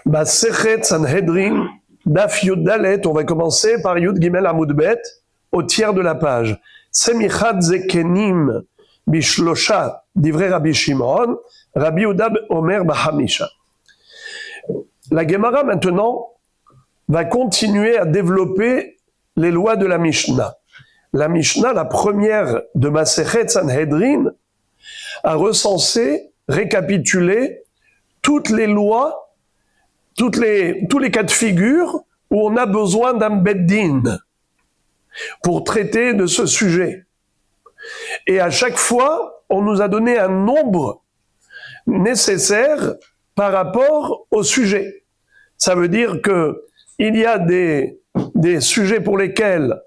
Masechet Sanhedrin, Daf Yud Dalet, on va commencer par Yud Gimel Amud Bet, au tiers de la page. Semichad Zekenim Bishlosha, divrei Rabbi Shimon, Rabbi Yehuda Omer Bahamisha. La Gemara maintenant va continuer à développer les lois de la Mishnah. La Mishnah, la première de Masechet Sanhedrin, a recensé, récapitulé toutes les lois, tous les cas de figure où on a besoin d'un beddin pour traiter de ce sujet. Et à chaque fois, on nous a donné un nombre nécessaire par rapport au sujet. Ça veut dire que il y a des sujets pour lesquels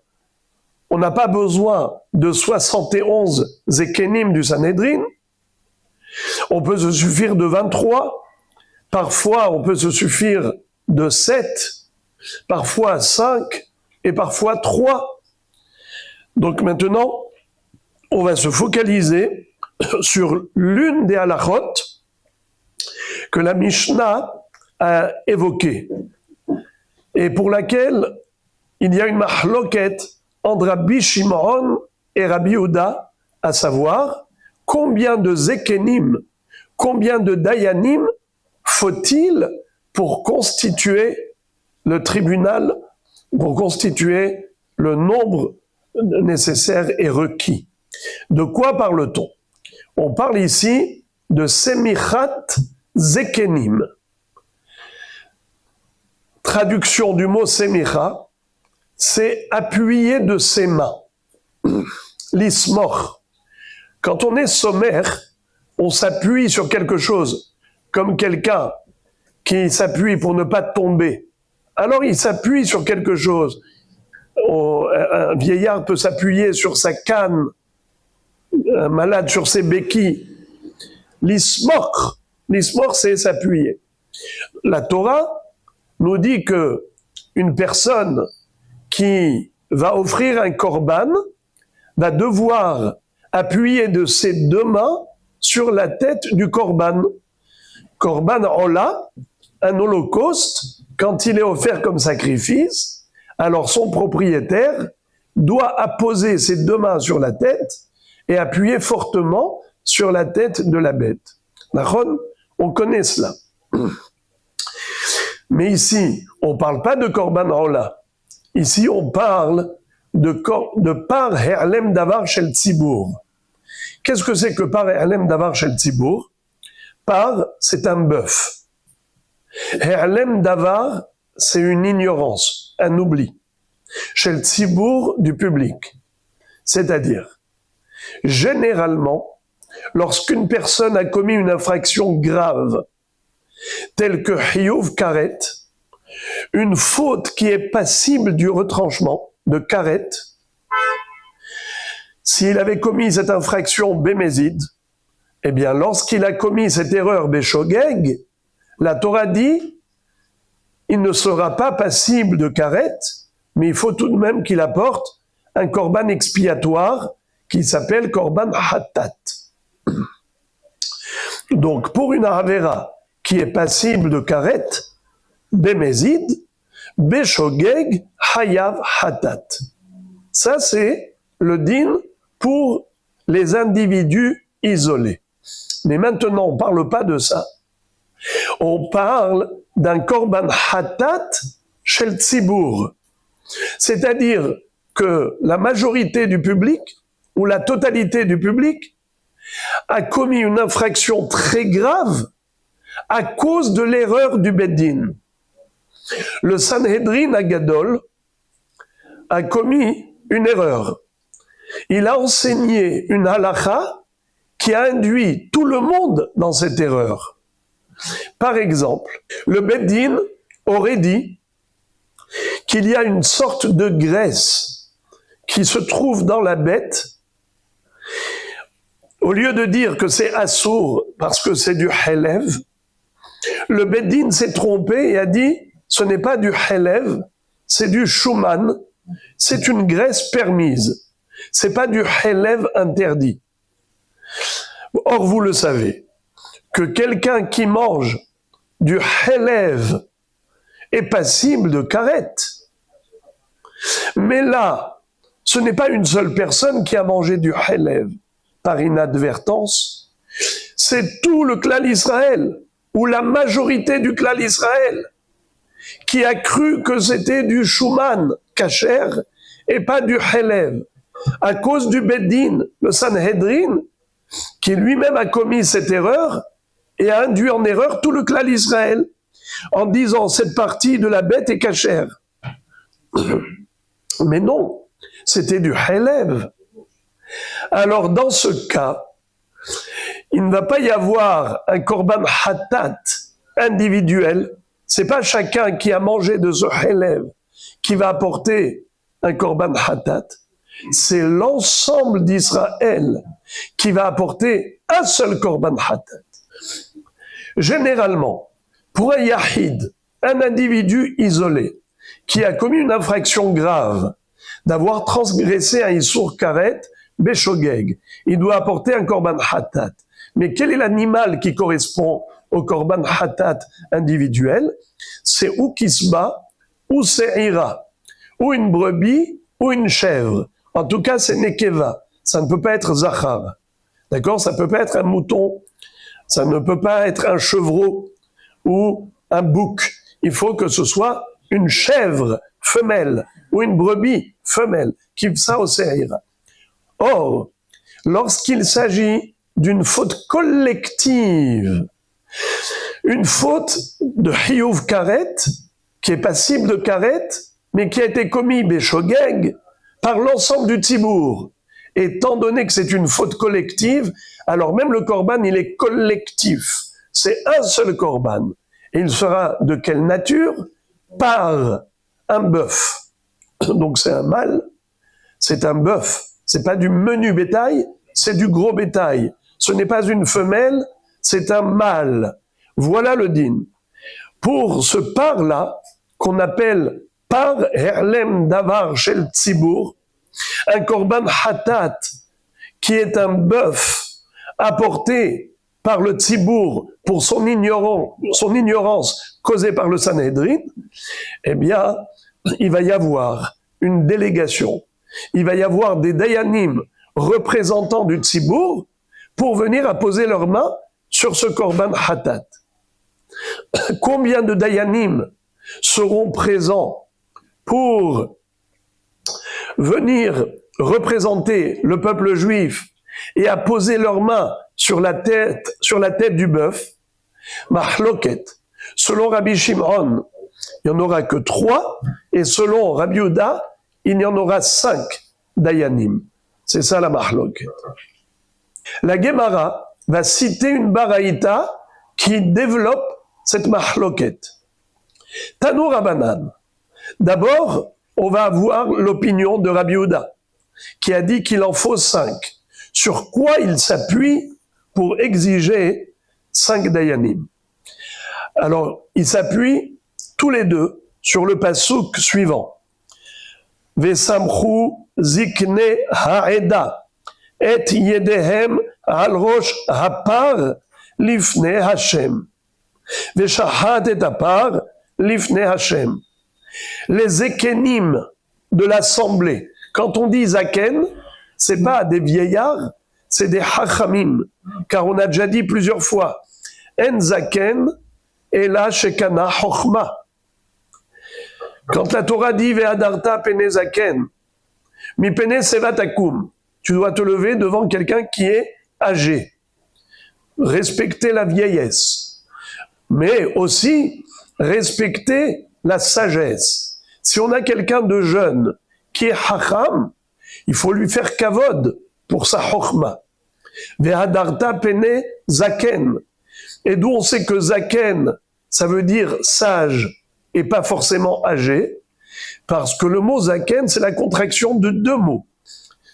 on n'a pas besoin de 71 Zekenim du Sanhedrin. On peut se suffire de 23. Parfois, on peut se suffire de 7. Parfois 5. Et parfois 3. Donc maintenant, on va se focaliser sur l'une des halachot que la Mishnah a évoquée et pour laquelle il y a une mahloket entre Rabbi Shimon et Rabbi Yehuda, à savoir combien de zekenim, combien de dayanim faut-il pour constituer le tribunal, pour constituer le nombre nécessaire et requis. De quoi parle-t-on? On parle ici de semichat zekenim. Traduction du mot semicha, c'est appuyer de ses mains. L'ismor. Quand on est sommaire, on s'appuie sur quelque chose, comme quelqu'un qui s'appuie pour ne pas tomber. Alors il s'appuie sur quelque chose. Un vieillard peut s'appuyer sur sa canne, un malade sur ses béquilles. L'ismor, c'est s'appuyer. La Torah nous dit que une personne qui va offrir un korban va devoir appuyer de ses deux mains sur la tête du korban. Korban ola, un holocauste, quand il est offert comme sacrifice, alors son propriétaire doit apposer ses deux mains sur la tête et appuyer fortement sur la tête de la bête. On connaît cela. Mais ici, on ne parle pas de korban ola. Ici, on parle de par He'alem davar shel tzibur. Qu'est-ce que c'est que par He'alem davar shel tzibur? Par, c'est un bœuf. He'alem davar, c'est une ignorance, un oubli. Shel tzibur, du public. C'est-à-dire, généralement, lorsqu'une personne a commis une infraction grave, telle que Hiyuv Karet, une faute qui est passible du retranchement de Karet, s'il avait commis cette infraction Bémézid, eh bien, lorsqu'il a commis cette erreur Béchogeg, la Torah dit, il ne sera pas passible de Karet, mais il faut tout de même qu'il apporte un korban expiatoire qui s'appelle korban hatat. Donc, pour une avera qui est passible de karet, bémézid, béchogeg, hayav, hatat. Ça, c'est le din pour les individus isolés. Mais maintenant, on ne parle pas de ça. On parle d'un korban hatat shel tzibur. C'est-à-dire que la majorité du public, ou la totalité du public, a commis une infraction très grave à cause de l'erreur du Beddin. Le Sanhedrin Agadol a commis une erreur. Il a enseigné une halakha qui a induit tout le monde dans cette erreur. Par exemple, le Beddin aurait dit qu'il y a une sorte de graisse qui se trouve dans la bête. Au lieu de dire que c'est assour parce que c'est du helev, le Beddin s'est trompé et a dit ce n'est pas du helev, c'est du shuman, c'est une graisse permise, c'est pas du helev interdit. Or vous le savez, que quelqu'un qui mange du Helev est passible de karet. Mais là, ce n'est pas une seule personne qui a mangé du Helev par inadvertance, c'est tout le clan Israël, ou la majorité du clan Israël, qui a cru que c'était du Shuman, kasher, et pas du Helev, à cause du Beddin, le Sanhedrin, qui lui-même a commis cette erreur et a induit en erreur tout le clan d'Israël en disant cette partie de la bête est cachère. Mais non, c'était du Helev. Alors dans ce cas, il ne va pas y avoir un korban hatat individuel. C'est pas chacun qui a mangé de ce Helev qui va apporter un korban hatat. C'est l'ensemble d'Israël qui va apporter un seul korban hatat. Généralement, pour un yahid, un individu isolé, qui a commis une infraction grave, d'avoir transgressé un issour karet, beshogeg, il doit apporter un korban hatat. Mais quel est l'animal qui correspond au korban hatat individuel? C'est ou kisba, ou se'ira, ou une brebis, ou une chèvre. En tout cas, c'est nekeva. Ça ne peut pas être zachar. D'accord? Ça ne peut pas être un mouton. Ça ne peut pas être un chevreau ou un bouc. Il faut que ce soit une chèvre femelle ou une brebis femelle. Kivsa ou se'ira. Or, lorsqu'il s'agit d'une faute collective, une faute de hiyuv karet, qui est passible de karet, mais qui a été commis beshogeg par l'ensemble du tzibour. Étant donné que c'est une faute collective, alors même le korban, il est collectif. C'est un seul korban. Et il sera de quelle nature? Par un bœuf. Donc c'est un mâle, c'est un bœuf. C'est pas du menu bétail, c'est du gros bétail. Ce n'est pas une femelle, c'est un mâle. Voilà le din. Pour ce par-là, qu'on appelle par herlem davar shel tzibour, un korban hatat, qui est un bœuf apporté par le tzibour pour son ignorance causée par le Sanhedrin, eh bien, il va y avoir une délégation. Il va y avoir des dayanim représentants du tzibour pour venir apposer leurs mains sur ce korban hatat. Combien de dayanim seront présents pour venir représenter le peuple juif et apposer leurs mains sur la tête du bœuf? Mahloket. Selon Rabbi Shimon, il n'y en aura que 3, et selon Rabbi Yehuda, il y en aura 5 dayanim. C'est ça la mahloket. La Gemara va citer une baraïta qui développe cette mahloket. Tanu Rabbanan. D'abord, on va avoir l'opinion de Rabbi Yehuda, qui a dit qu'il en faut 5. Sur quoi il s'appuie pour exiger 5 dayanim? Alors, il s'appuie tous les deux sur le passouk suivant. Vesamchu zikne ha'eda et yedehem al rosh hapar lifne Hashem. Veshahat et hapar lifne Hashem. Les zekenim de l'assemblée. Quand on dit zaken, c'est pas des vieillards, c'est des hachamim. Car on a déjà dit plusieurs fois, en zaken ela shekana chochma. Quand la Torah dit ve'adarta pene zaken, mi pene sevatakum, tu dois te lever devant quelqu'un qui est âgé. Respecter la vieillesse. Mais aussi respecter la sagesse. Si on a quelqu'un de jeune qui est hacham, il faut lui faire kavod pour sa chokhma. Ve'adarta pene zaken. Et d'où on sait que zaken, ça veut dire sage et pas forcément âgé, parce que le mot zaken, c'est la contraction de 2 mots.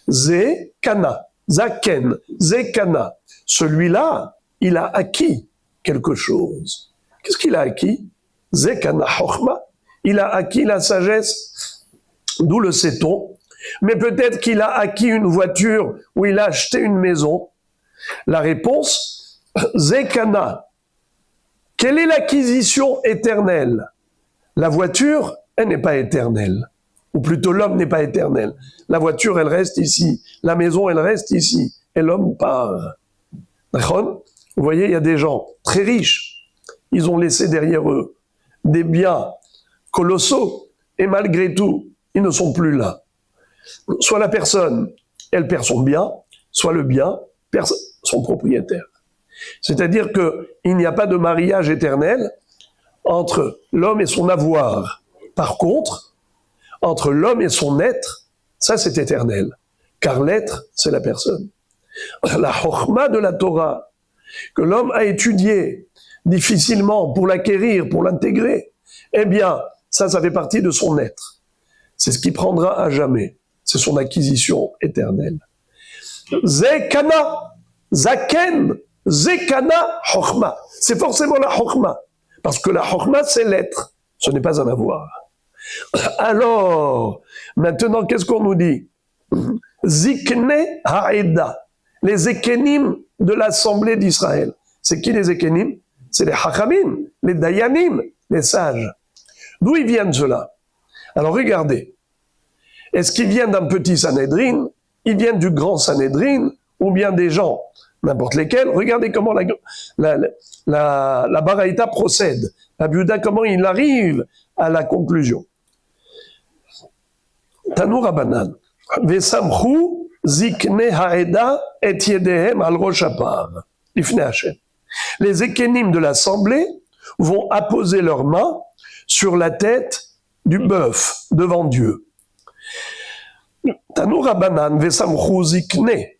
Ze, kana. Zaken, ze, kana. Celui-là, il a acquis quelque chose. Qu'est-ce qu'il a acquis? Ze, kana, chokhma. Il a acquis la sagesse, d'où le sait-on. Mais peut-être qu'il a acquis une voiture ou il a acheté une maison. La réponse, ze, kana. Quelle est l'acquisition éternelle? La voiture, elle n'est pas éternelle. Ou plutôt, l'homme n'est pas éternel. La voiture, elle reste ici. La maison, elle reste ici. Et l'homme part. D'accord? Vous voyez, il y a des gens très riches. Ils ont laissé derrière eux des biens colossaux. Et malgré tout, ils ne sont plus là. Soit la personne, elle perd son bien, soit le bien perd son propriétaire. C'est-à-dire qu'il n'y a pas de mariage éternel entre l'homme et son avoir. Par contre, entre l'homme et son être, ça c'est éternel. Car l'être, c'est la personne. La chokhma de la Torah, que l'homme a étudié difficilement pour l'acquérir, pour l'intégrer, eh bien, ça fait partie de son être. C'est ce qui prendra à jamais. C'est son acquisition éternelle. Zekana, zaken, zekana, chokhma. C'est forcément la chokhma. Parce que la chokhma, c'est l'être. Ce n'est pas un avoir. Alors, maintenant, qu'est-ce qu'on nous dit? Zikne ha'eda. Les ékénim de l'Assemblée d'Israël. C'est qui les ékénim? C'est les hachamim, les dayanim, les sages. D'où ils viennent ceux-là? Alors regardez. Est-ce qu'ils viennent d'un petit Sanhédrin? Ils viennent du grand Sanhédrin? Ou bien des gens, n'importe lesquels? Regardez comment la Baraïta procède. Rabbi Yehuda, comment il arrive à la conclusion. Tanu Rabbanan. Vesamchu zikne ha'eda et yedehem al rosh hapar. Lifnei Hashem. Les ékénim de l'Assemblée vont apposer leurs mains sur la tête du bœuf devant Dieu. Tanu Rabbanan vesamchu zikne.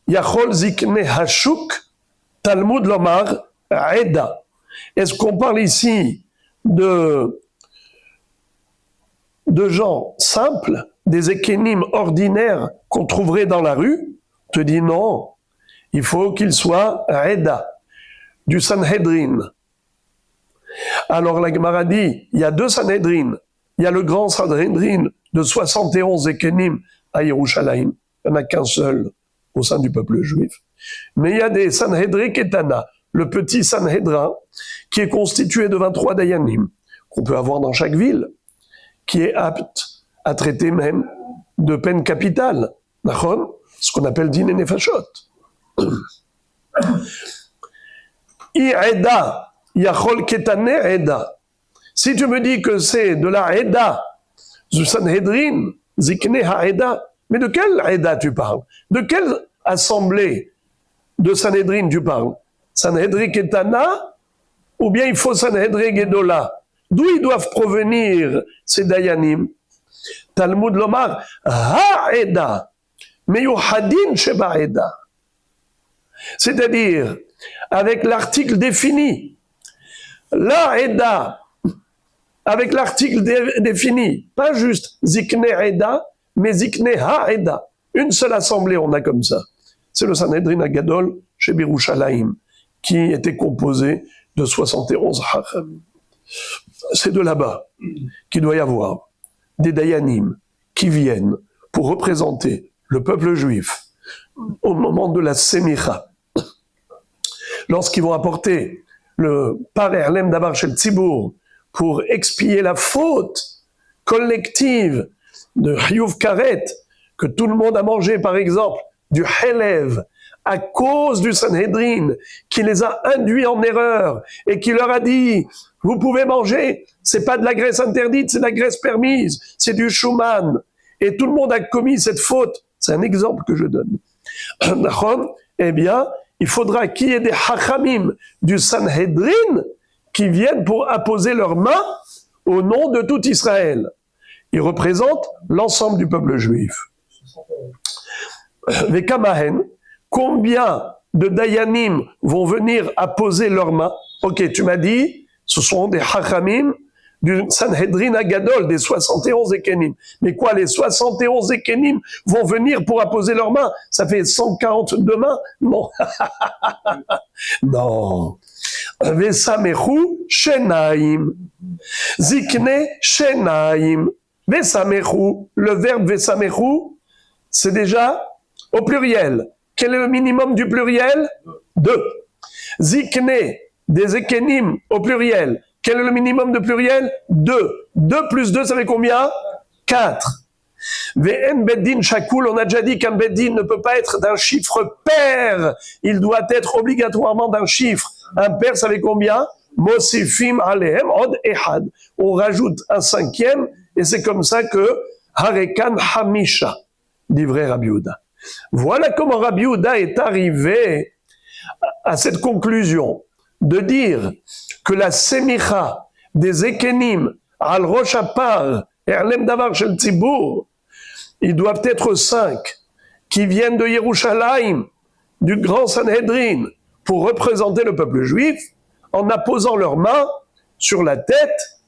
Yachol zikne hashuk. Talmud lomar eda. Est-ce qu'on parle ici de gens simples, des ékénim ordinaires qu'on trouverait dans la rue? On te dit non, il faut qu'ils soient eda, du Sanhédrin. Alors la Gemara dit, il y a deux Sanhédrin. Il y a le grand Sanhédrin de 71 ékénim à Yerushalayim. Il n'y en a qu'un seul au sein du peuple juif. Mais il y a des Sanhédrin Ketana, le petit Sanhédrin, qui est constitué de 23 dayanim, qu'on peut avoir dans chaque ville, qui est apte à traiter même de peine capitale, ce qu'on appelle din et nefashot. I-eda, yachol ketane eda. Si tu me dis que c'est de la eda, du Sanhédrin, zikne ha-eda, mais de quelle eda tu parles? De quelle assemblée de Sanhédrin tu parles? Sanhédrin ketana, ou bien il faut Sanhédrin gedola? D'où ils doivent provenir ces dayanim? Talmud lomar ha-eda, meyuhadin sheba eda. C'est-à-dire, avec l'article défini, la eda, avec l'article défini, pas juste zikne eda, mais zikne ha-eda. Une seule assemblée, on a comme ça. C'est le Sanhédrin Agadol chez Yerushalayim, qui était composé de 71 hacham. C'est de là-bas qu'il doit y avoir des dayanim qui viennent pour représenter le peuple juif au moment de la semicha. Lorsqu'ils vont apporter le parer l'em d'abar chez le tzibour pour expier la faute collective de Hiyuv Karet, que tout le monde a mangé, par exemple, du Helev, à cause du Sanhédrin, qui les a induits en erreur, et qui leur a dit, vous pouvez manger, c'est pas de la graisse interdite, c'est de la graisse permise, c'est du Shuman. Et tout le monde a commis cette faute. C'est un exemple que je donne. Eh bien, il faudra qu'il y ait des hachamim du Sanhédrin qui viennent pour apposer leurs mains au nom de tout Israël. Ils représentent l'ensemble du peuple juif. Vekamahen, combien de dayanim vont venir apposer leurs mains? Ok, tu m'as dit, ce sont des hachamim du Sanhédrin Agadol, des 71 ékénim. Mais quoi, les 71 ékénim vont venir pour apposer leurs mains? Ça fait 142 mains? Non. Non. Vesamechu shenaim. Zikne shenaim. Vesamechu. Le verbe vesamechu, c'est déjà au pluriel. Quel est le minimum du pluriel? 2. Zikne, des Ekenim au pluriel. Quel est le minimum de pluriel? 2. 2 plus 2, ça fait combien? 4. Ve'en beddin shakul, on a déjà dit qu'un beddin ne peut pas être d'un chiffre pair. Il doit être obligatoirement d'un chiffre. Un pair, ça fait combien? Mosifim alehem od ehad. On rajoute un 5e, et c'est comme ça que Harekan Hamisha, dit vrai Rabbi Yehuda. Voilà comment Rabbi Yehuda est arrivé à cette conclusion de dire que la semicha des Ekenim al Rosh Hapar et Alem Davar Shel Tzibur, ils doivent être 5 qui viennent de Yerushalayim, du grand Sanhedrin, pour représenter le peuple juif, en apposant leurs mains sur la tête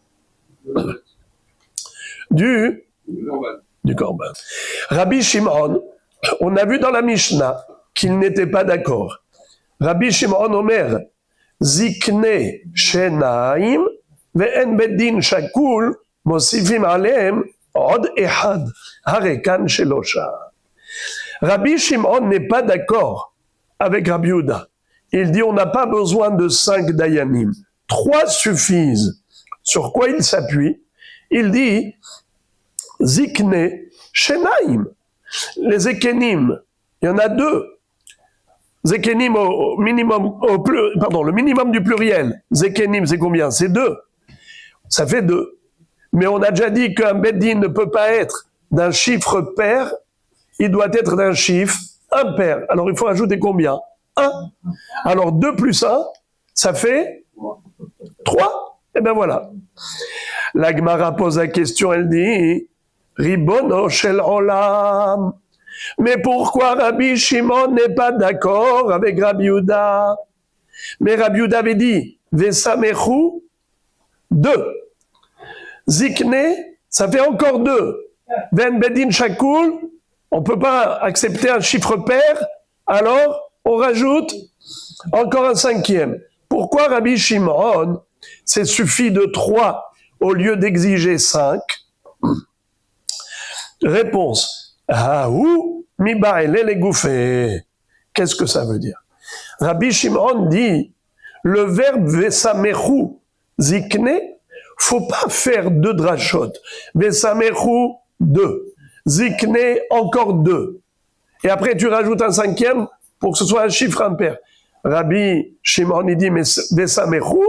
du Corban. Rabbi Shimon, on a vu dans la Mishnah qu'il n'était pas d'accord. Rabbi Shimon Omer, Zikne Shenaim, Ve'en Beddin Shakul, Mosifim Aleem, Od Ehad, Harekan Shelosha. Rabbi Shimon n'est pas d'accord avec Rabbi Yehuda. Il dit on n'a pas besoin de 5 dayanim. 3 suffisent. Sur quoi il s'appuie? Il dit Zikne Shenaim. Les Ekenim, il y en a 2. Zekenim au minimum, le minimum du pluriel. Zekenim, c'est combien? C'est 2. Ça fait 2. Mais on a déjà dit qu'un beddin ne peut pas être d'un chiffre pair, il doit être d'un chiffre impair. Alors il faut ajouter combien? 1. Alors 2 plus 1, ça fait 3. Et bien voilà. La Gemara pose la question, elle dit Ribono shel olam. Mais pourquoi Rabbi Shimon n'est pas d'accord avec Rabbi Yehuda? Mais Rabbi Yehuda avait dit Vesamechu 2. Zikne, ça fait encore 2. Ben Bedin Shakul, on ne peut pas accepter un chiffre pair, alors on rajoute encore un 5e. Pourquoi Rabbi Shimon, c'est suffit de 3 au lieu d'exiger 5? Réponse. Aou, mi ba'ele le goufé. Qu'est-ce que ça veut dire? Rabbi Shimon dit, le verbe vesamechu, zikne, faut pas faire 2 drachot. Vesamechu, 2. Zikne, encore 2. Et après, tu rajoutes un 5e pour que ce soit un chiffre impair. Rabbi Shimon, il dit, mais vesamechu,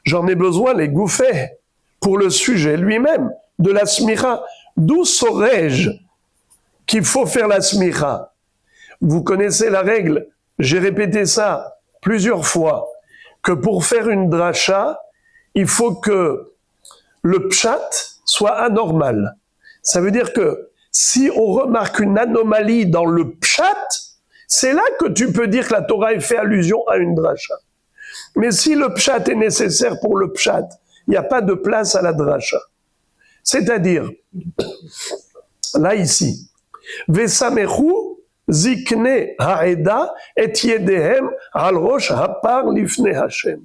j'en ai besoin les gouffés pour le sujet lui-même de la smicha. D'où saurais-je qu'il faut faire la smicha? Vous connaissez la règle, j'ai répété ça plusieurs fois, que pour faire une dracha, il faut que le pshat soit anormal. Ça veut dire que si on remarque une anomalie dans le pshat, c'est là que tu peux dire que la Torah fait allusion à une dracha. Mais si le pshat est nécessaire pour le pshat, il n'y a pas de place à la dracha. C'est-à-dire, là ici, Vesamechu zikne ha'eda et yedehem al rosh hapar lifne Hashem.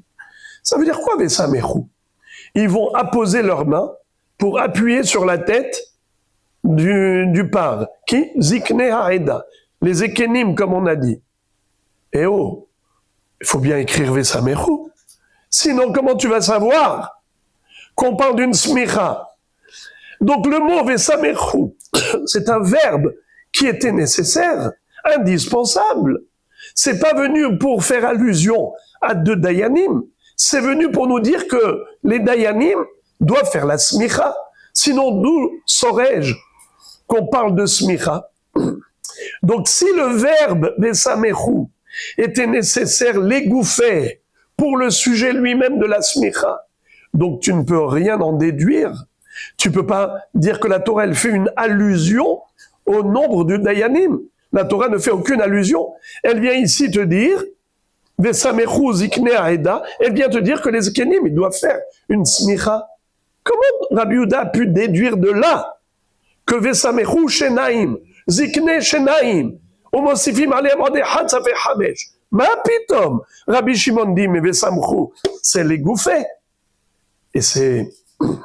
Ça veut dire quoi, Vesamechu? Ils vont apposer leurs mains pour appuyer sur la tête du par. Qui? Zikne ha'eda. Les Ekenim, comme on a dit. Eh oh, il faut bien écrire Vesamechu. Sinon, comment tu vas savoir qu'on parle d'une smicha? Donc le mot Vesamechu, c'est un verbe qui était nécessaire, indispensable. C'est pas venu pour faire allusion à 2 dayanim, c'est venu pour nous dire que les dayanim doivent faire la smicha. Sinon, d'où saurais-je qu'on parle de smicha? Donc si le verbe Vesamechu était nécessaire, l'égouffer pour le sujet lui-même de la smicha, donc tu ne peux rien en déduire. Tu peux pas dire que la Torah elle fait une allusion au nombre du dayanim. La Torah ne fait aucune allusion. Elle vient ici te dire Vesamechu zikne ha'eda. Elle vient te dire que les Ekenim ils doivent faire une smicha. Comment Rabbi Yehuda a pu déduire de là que Vesamechu shenaim, zikne shenaim, umosifim aleim od echad, ça fait hamesh? Ma pitom. Rabbi Shimon dit mais Vesamechu c'est les gouffés. Et c'est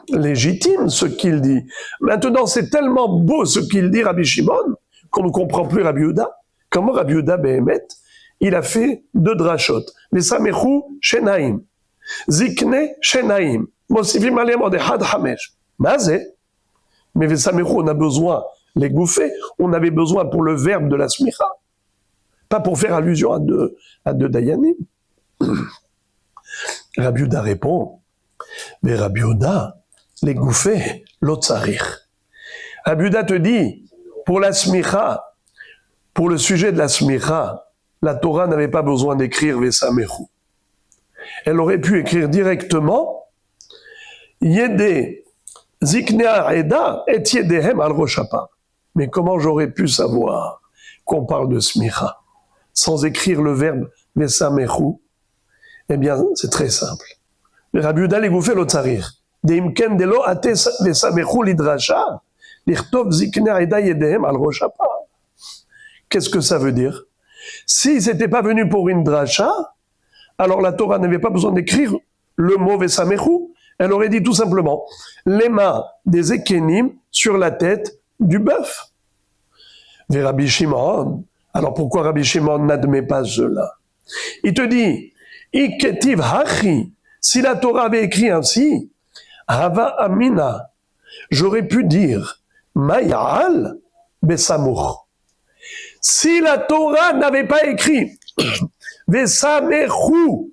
légitime ce qu'il dit. Maintenant, c'est tellement beau ce qu'il dit Rabbi Shimon qu'on ne comprend plus Rabbi Yehuda. Comment Rabbi Yehuda Behemet, il a fait 2 drachot. Vesamechu shenaim. Zikne shenaim. Mosifim alem od echad hamesh. Mazé. Mais Vesamechu, on a besoin, les gouffés, on avait besoin pour le verbe de la smicha. Pas pour faire allusion à deux dayanim. Rabbi Yehuda répond, mais Rabbi Yehuda, les gouffés, l'otzarir. Rabbi Yehuda te dit, pour la smicha, pour le sujet de la smicha, la Torah n'avait pas besoin d'écrire Vesamechu. Elle aurait pu écrire directement Yede Ziknea Eda et Yedehem al Roshapa. Mais comment j'aurais pu savoir qu'on parle de smicha sans écrire le verbe Vesamechu? Eh bien, c'est très simple. Rabbi Yehuda les gouffés l'otzarir. Deimken delo ate Vesamechu lidrasha lichtov Ziknea Eda Yedehem al Roshapa. Qu'est-ce que ça veut dire? S'ils n'étaient pas venus pour une dracha, alors la Torah n'avait pas besoin d'écrire le mot Vesamechu. Elle aurait dit tout simplement les mains des Ekenim sur la tête du bœuf. Mais Rabbi Shimon, alors pourquoi Rabbi Shimon n'admet pas cela? Il te dit, Iketiv hachi, si la Torah avait écrit ainsi, Hava Amina, j'aurais pu dire, Mayal Besamuch. Si la Torah n'avait pas écrit Vesamechu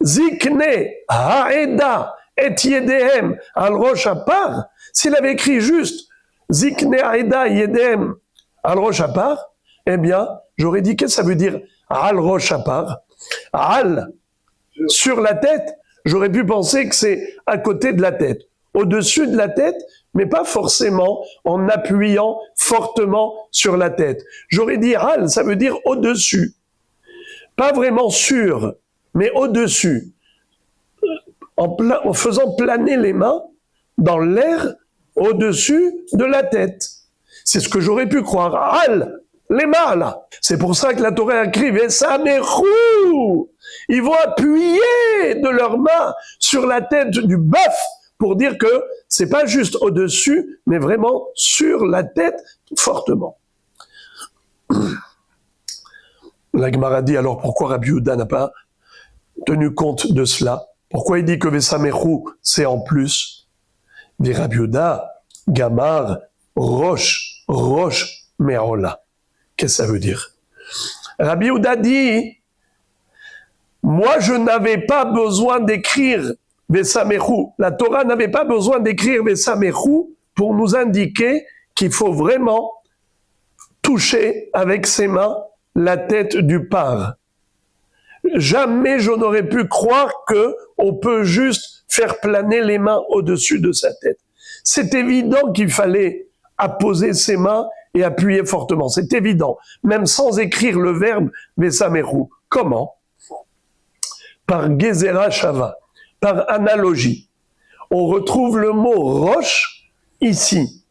Zikne Haeda et Yedehem al Rosh Hapar, s'il avait écrit juste Zikne Haeda Yedehem al Rosh Hapar, eh bien, j'aurais dit qu'est-ce que ça veut dire al Rosh Hapar? Al, sur la tête, j'aurais pu penser que c'est à côté de la tête, au-dessus de la tête, mais pas forcément en appuyant fortement sur la tête. J'aurais dit al, ça veut dire au-dessus. Pas vraiment sur, mais au-dessus. En faisant planer les mains dans l'air au-dessus de la tête. C'est ce que j'aurais pu croire. Al, les mains là. C'est pour ça que la Torah a écrit Vesamechu. Ils vont appuyer de leurs mains sur la tête du bœuf pour dire que c'est pas juste au-dessus, mais vraiment sur la tête fortement. La Gemara dit alors pourquoi Rabbi Yehuda n'a pas tenu compte de cela? Pourquoi il dit que Vesamechu c'est en plus? Dit Rabbi Yehuda, Gamar, Roche, Me'ola. Qu'est-ce que ça veut dire? Rabbi Yehuda dit, moi je n'avais pas besoin d'écrire Vesamechu. La Torah n'avait pas besoin d'écrire Vesamechu pour nous indiquer qu'il faut vraiment toucher avec ses mains la tête du par. Jamais je n'aurais pu croire que on peut juste faire planer les mains au-dessus de sa tête. C'est évident qu'il fallait apposer ses mains et appuyer fortement. C'est évident, même sans écrire le verbe Vesamechu. Comment? Par Gezerah Shava, par analogie. On retrouve le mot roche ici.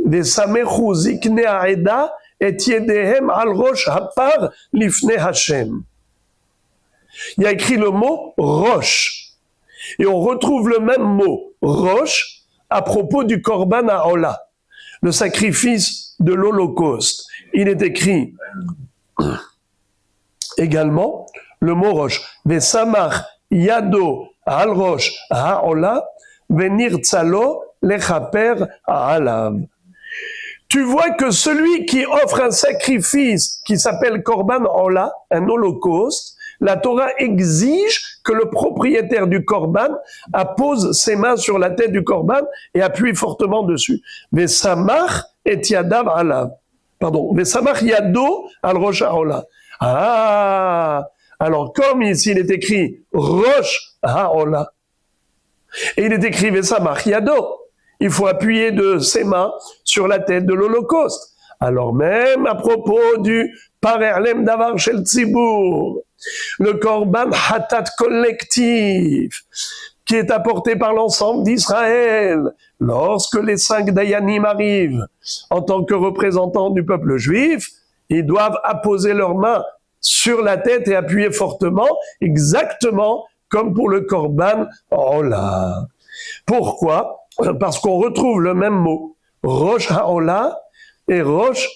Vesamechu zikne haeda et yedehem al rosh hapar lifne Hashem. Il y a écrit le mot roche. Et on retrouve le même mot roche à propos du korban ha'olah, le sacrifice de l'Holocauste. Il est écrit également le mot roche. Vesamach yado al rosh ha'olah venirtzalo lechaper ha'alav. Tu vois que celui qui offre un sacrifice qui s'appelle korban ha'olah, un holocauste, la Torah exige que le propriétaire du korban appose ses mains sur la tête du korban et appuie fortement dessus. Vesamach et yadav alav. Pardon. Vesamach yado al rosh ha'olah. Ah! Alors, comme ici il est écrit rosh ha'olah, et il est écrit Vesamach yado, il faut appuyer de ses mains sur la tête de l'Holocauste. Alors même à propos du parerlem davar shel tzibur, le korban hatat collectif, qui est apporté par l'ensemble d'Israël, lorsque les 5 dayanim arrivent en tant que représentants du peuple juif, ils doivent apposer leurs mains sur la tête et appuyer fortement, exactement comme pour le korban ha'olah. Pourquoi? Parce qu'on retrouve le même mot, rosh ha'olah et rosh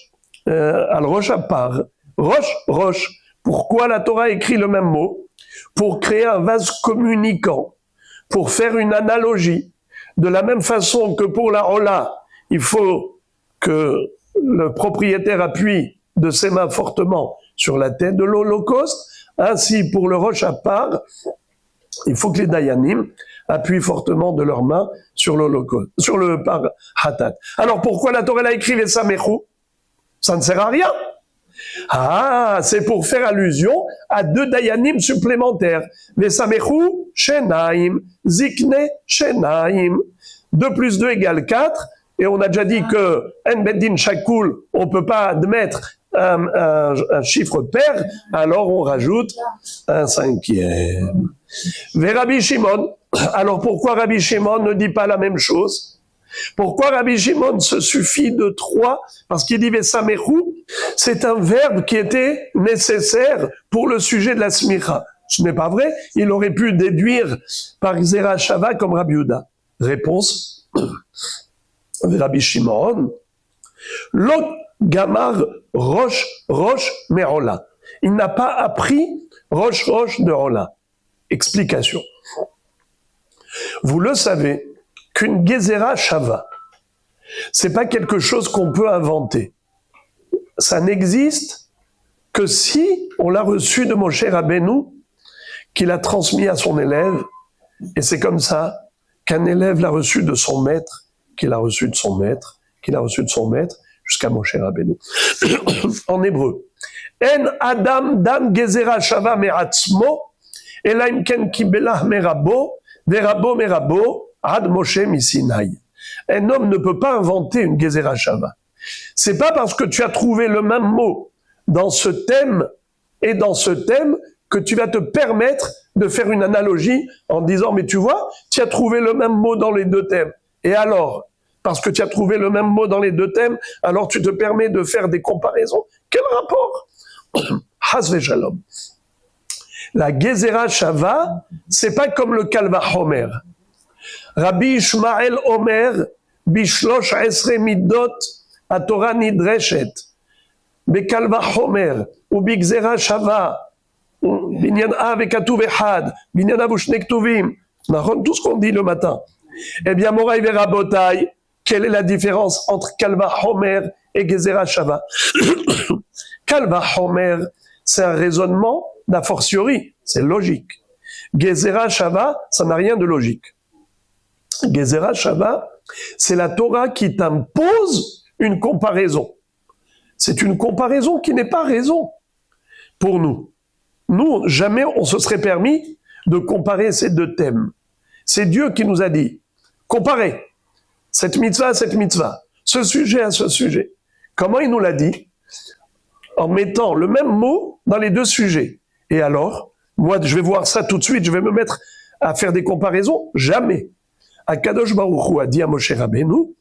al rosh hapar. Roche. Pourquoi la Torah écrit le même mot? Pour créer un vase communicant, pour faire une analogie. De la même façon que pour la Ola, il faut que le propriétaire appuie de ses mains fortement sur la tête de l'Holocauste, ainsi pour le Rosh Hapar, il faut que les Dayanim appuient fortement de leurs mains sur l'Holocauste, sur le Par Hatat. Alors pourquoi la Torah a écrit Vesamechu? Ça ne sert à rien. Ah, c'est pour faire allusion à 2 Dayanim supplémentaires. Vesamechu, Shenaim, Zikne, Shenaim. 2 plus 2 égale 4. Et on a déjà dit que En Beddin Shakul, on peut pas admettre un chiffre pair, alors on rajoute un 5e. Ve Rabbi Shimon, alors pourquoi Rabbi Shimon ne dit pas la même chose? Pourquoi Rabbi Shimon se suffit de 3? Parce qu'il dit Vesamechu, c'est un verbe qui était nécessaire pour le sujet de la smicha. Ce n'est pas vrai, il aurait pu déduire par Xera Shava comme Rabbi Yehuda. Réponse, Rabbi Shimon, Lot Gamar Rosh Me'ola. Il n'a pas appris Rosh de Ola. Explication. Vous le savez qu'une Gezerah Shava, c'est pas quelque chose qu'on peut inventer. Ça n'existe que si on l'a reçu de Moshe Rabbeinu, qu'il a transmis à son élève, et c'est comme ça qu'un élève l'a reçu de son maître, qu'il a reçu de son maître, qu'il a reçu de son maître, jusqu'à Moshe Rabbeinu. En hébreu. En Adam dam gezerah shava me'atzmo, ela im ken kibelah merabo, verabo merabo, ad Moshe misinai. Un homme ne peut pas inventer une gezerah shava. C'est pas parce que tu as trouvé le même mot dans ce thème et dans ce thème que tu vas te permettre de faire une analogie en disant, mais tu vois, tu as trouvé le même mot dans les 2 thèmes. Et alors, parce que tu as trouvé le même mot dans les 2 thèmes, alors tu te permets de faire des comparaisons. Quel rapport? Has v'shalom. La Gezerah Shava, c'est pas comme le Kalva Homer. Rabbi Ishmael Omer, Bishlosh Esre Midot, a Torah Nidreshet, Bekalva Homer, ou Bigzerah Shava, Binyan Av et Katuv Echad, Binyan Av Ushne Ktuvim, tout ce qu'on dit le matin. Eh bien, Moraï Verabotai, quelle est la différence entre Kalva Homer et Gezerah Shava? Kalva Homer, c'est un raisonnement d'a fortiori, c'est logique. Gezerah Shava, ça n'a rien de logique. Gezerah Shava, c'est la Torah qui t'impose une comparaison. C'est une comparaison qui n'est pas raison pour nous. Nous, jamais on se serait permis de comparer ces 2 thèmes. C'est Dieu qui nous a dit, comparez cette mitzvah à cette mitzvah, ce sujet à ce sujet. Comment il nous l'a dit? En mettant le même mot dans les 2 sujets. Et alors, moi, je vais voir ça tout de suite, je vais me mettre à faire des comparaisons? Jamais. Akadosh Baruch Hu a dit à Moshe Rabbeinu,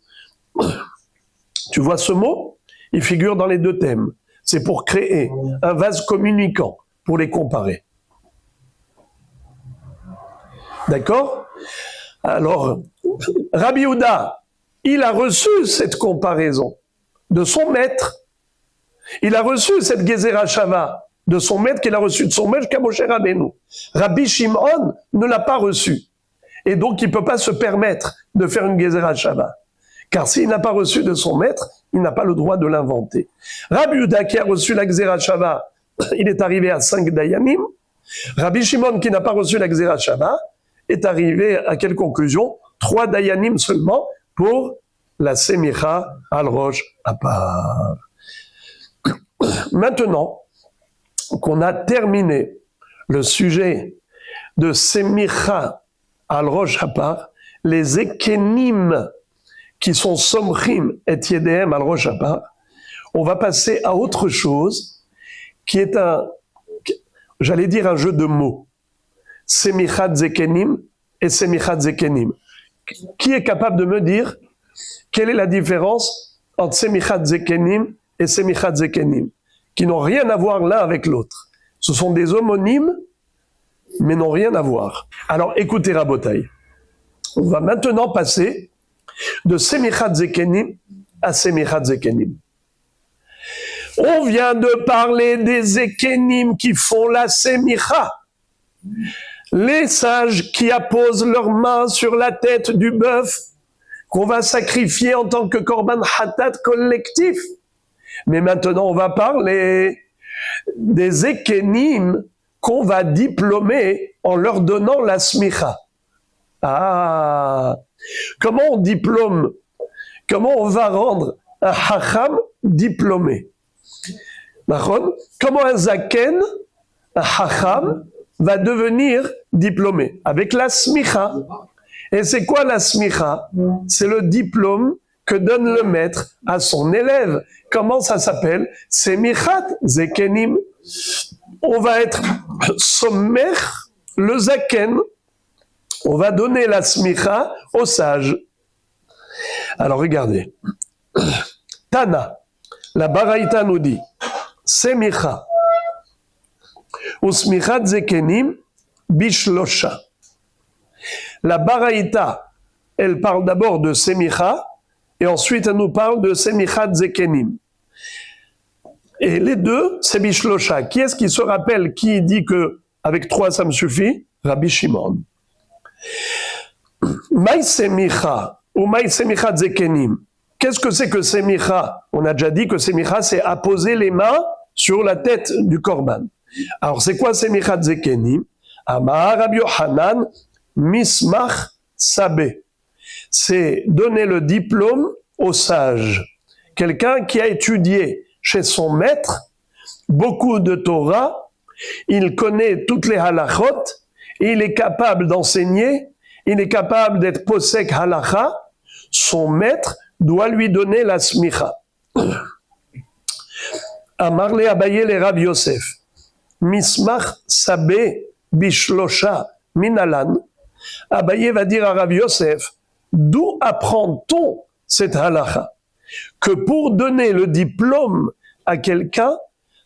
tu vois ce mot? Il figure dans les 2 thèmes. C'est pour créer un vase communicant, pour les comparer. D'accord? Alors, Rabbi Yehuda, il a reçu cette comparaison de son maître. Il a reçu cette Gezerah Shava de son maître qu'il a reçu de son maître jusqu'à Moshe Rabbeinu. Rabbi Shimon ne l'a pas reçu. Et donc, il ne peut pas se permettre de faire une Gezerah Shava. Car s'il n'a pas reçu de son maître, il n'a pas le droit de l'inventer. Rabbi Yehuda qui a reçu la Gezerah Shava, il est arrivé à 5 Dayanim. Rabbi Shimon qui n'a pas reçu la Gezerah Shava est arrivé à quelle conclusion? 3 Dayanim seulement pour la Semicha al Rosh Hapar. Maintenant qu'on a terminé le sujet de Semicha al Rosh Hapar, les Ekenim qui sont Somchim et Yedehem al Rosh Hapar, on va passer à autre chose qui est j'allais dire un jeu de mots. Semichat Zekenim et Semichat Zekenim. Qui est capable de me dire quelle est la différence entre Semichat Zekenim et Semichat Zekenim, qui n'ont rien à voir l'un avec l'autre? Ce sont des homonymes, mais n'ont rien à voir. Alors écoutez Rabotai, on va maintenant passer de Semichat Zekenim à Semichat Zekenim. On vient de parler des Ekenim qui font la Semicha. Les sages qui apposent leurs mains sur la tête du bœuf qu'on va sacrifier en tant que Korban Hatat collectif. Mais maintenant, on va parler des Ekenim qu'on va diplômer en leur donnant la Smicha. Ah, comment on diplôme? Comment on va rendre un Hacham diplômé? Comment un Zaken, un Hacham, va devenir diplômé? Avec la Smicha. Et c'est quoi la Smicha? C'est le diplôme que donne le maître à son élève. Comment ça s'appelle? Semichat Zekenim. On va être sommer, le Zaken. On va donner la Smicha au sage. Alors regardez. Tana, la Baraïta nous dit, Semicha, ou Smichat Zekenim, Bishlosha. La Baraïta, elle parle d'abord de Semicha, et ensuite elle nous parle de Semichat Zekenim. Et les deux, c'est Bishlosha. Qui est-ce qui se rappelle, qui dit que avec 3 ça me suffit? Rabbi Shimon. Maï Semicha, ou Maï Semichat Zekenim. Qu'est-ce que c'est que Semicha? On a déjà dit que Semicha, c'est apposer les mains sur la tête du Korban. Alors, c'est quoi Semichat Zekenim? Amar Rabbi Yochanan, Mismach Sabé. C'est donner le diplôme au sage. Quelqu'un qui a étudié chez son maître beaucoup de Torah, il connaît toutes les halachot, et il est capable d'enseigner, il est capable d'être posek halacha, son maître doit lui donner la smicha. Amar le Abaye le Rav Yosef, Mismach Sabé Bishlosha Minalan. Abaye va dire à Rav Yosef, d'où apprend-on cette halacha? Que pour donner le diplôme à quelqu'un,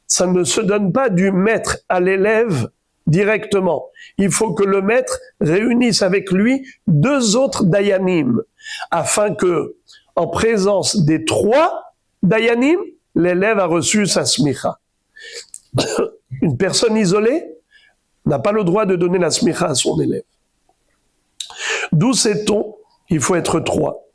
ça ne se donne pas du maître à l'élève directement. Il faut que le maître réunisse avec lui 2 autres dayanim, afin que, en présence des 3 dayanim, l'élève a reçu sa smicha. Une personne isolée n'a pas le droit de donner la smicha à son élève. D'où sait-on? Il faut être 3.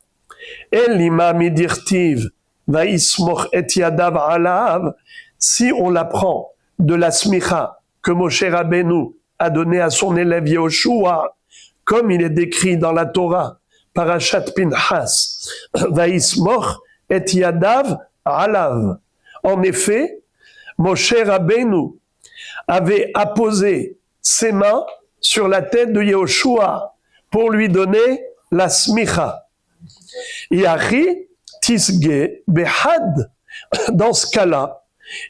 Si on l'apprend de la smicha que Moshe Rabbeinu a donné à son élève Yehoshua, comme il est décrit dans la Torah, Parashat Pinchas, Vaismoch et Yadav Alav. En effet, Moshe Rabbeinu avait apposé ses mains sur la tête de Yehoshua pour lui donner la smicha. Yachi tisge behad. Dans ce cas-là,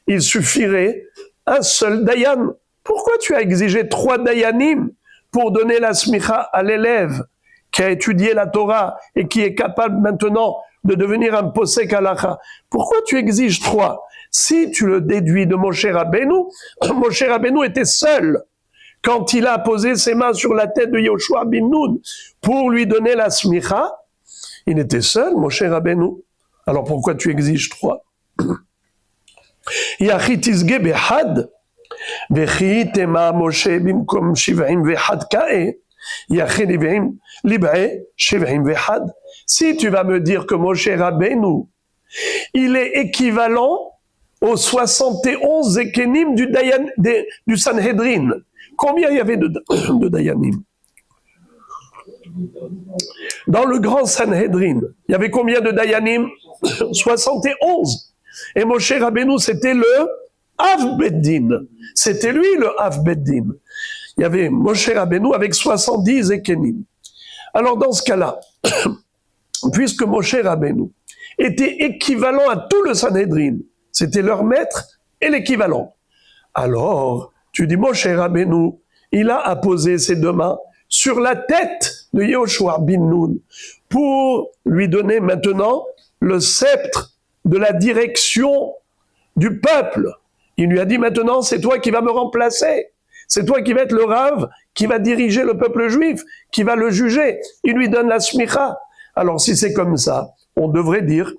il suffirait un seul dayan. Pourquoi tu as exigé 3 dayanim pour donner la smicha à l'élève qui a étudié la Torah et qui est capable maintenant de devenir un posek halacha? Pourquoi tu exiges 3? Si tu le déduis de Moshe Rabbeinu, Moshe Rabbeinu était seul quand il a posé ses mains sur la tête de Yoshua bin Nun pour lui donner la smicha. Il était seul, Moshe Rabbeinu. Alors pourquoi tu exiges 3? Yachi tisge behad, vechi tema Moshe bimkom shiv'im vehad ka'e, yachi lib'e shiv'im vehad. Si tu vas me dire que Moshe Rabbeinu, il est équivalent aux 71 Zekenim du Sanhedrin. Combien il y avait de Dayanim? Dans le grand Sanhedrin, il y avait combien de Dayanim? 71. Et Moshe Rabbeinu, c'était le Av Beddin. C'était lui le Av Beddin. Il y avait Moshe Rabbeinu avec 70 Zekenim. Alors dans ce cas-là, puisque Moshe Rabbeinu était équivalent à tout le Sanhedrin, c'était leur maître et l'équivalent. Alors, tu dis Moshe Rabbeinu, il a apposé ses 2 mains sur la tête de Yehoshua bin Nun pour lui donner maintenant le sceptre de la direction du peuple. Il lui a dit maintenant, c'est toi qui vas me remplacer. C'est toi qui vas être le Rav, qui va diriger le peuple juif, qui va le juger. Il lui donne la smicha. Alors si c'est comme ça, on devrait dire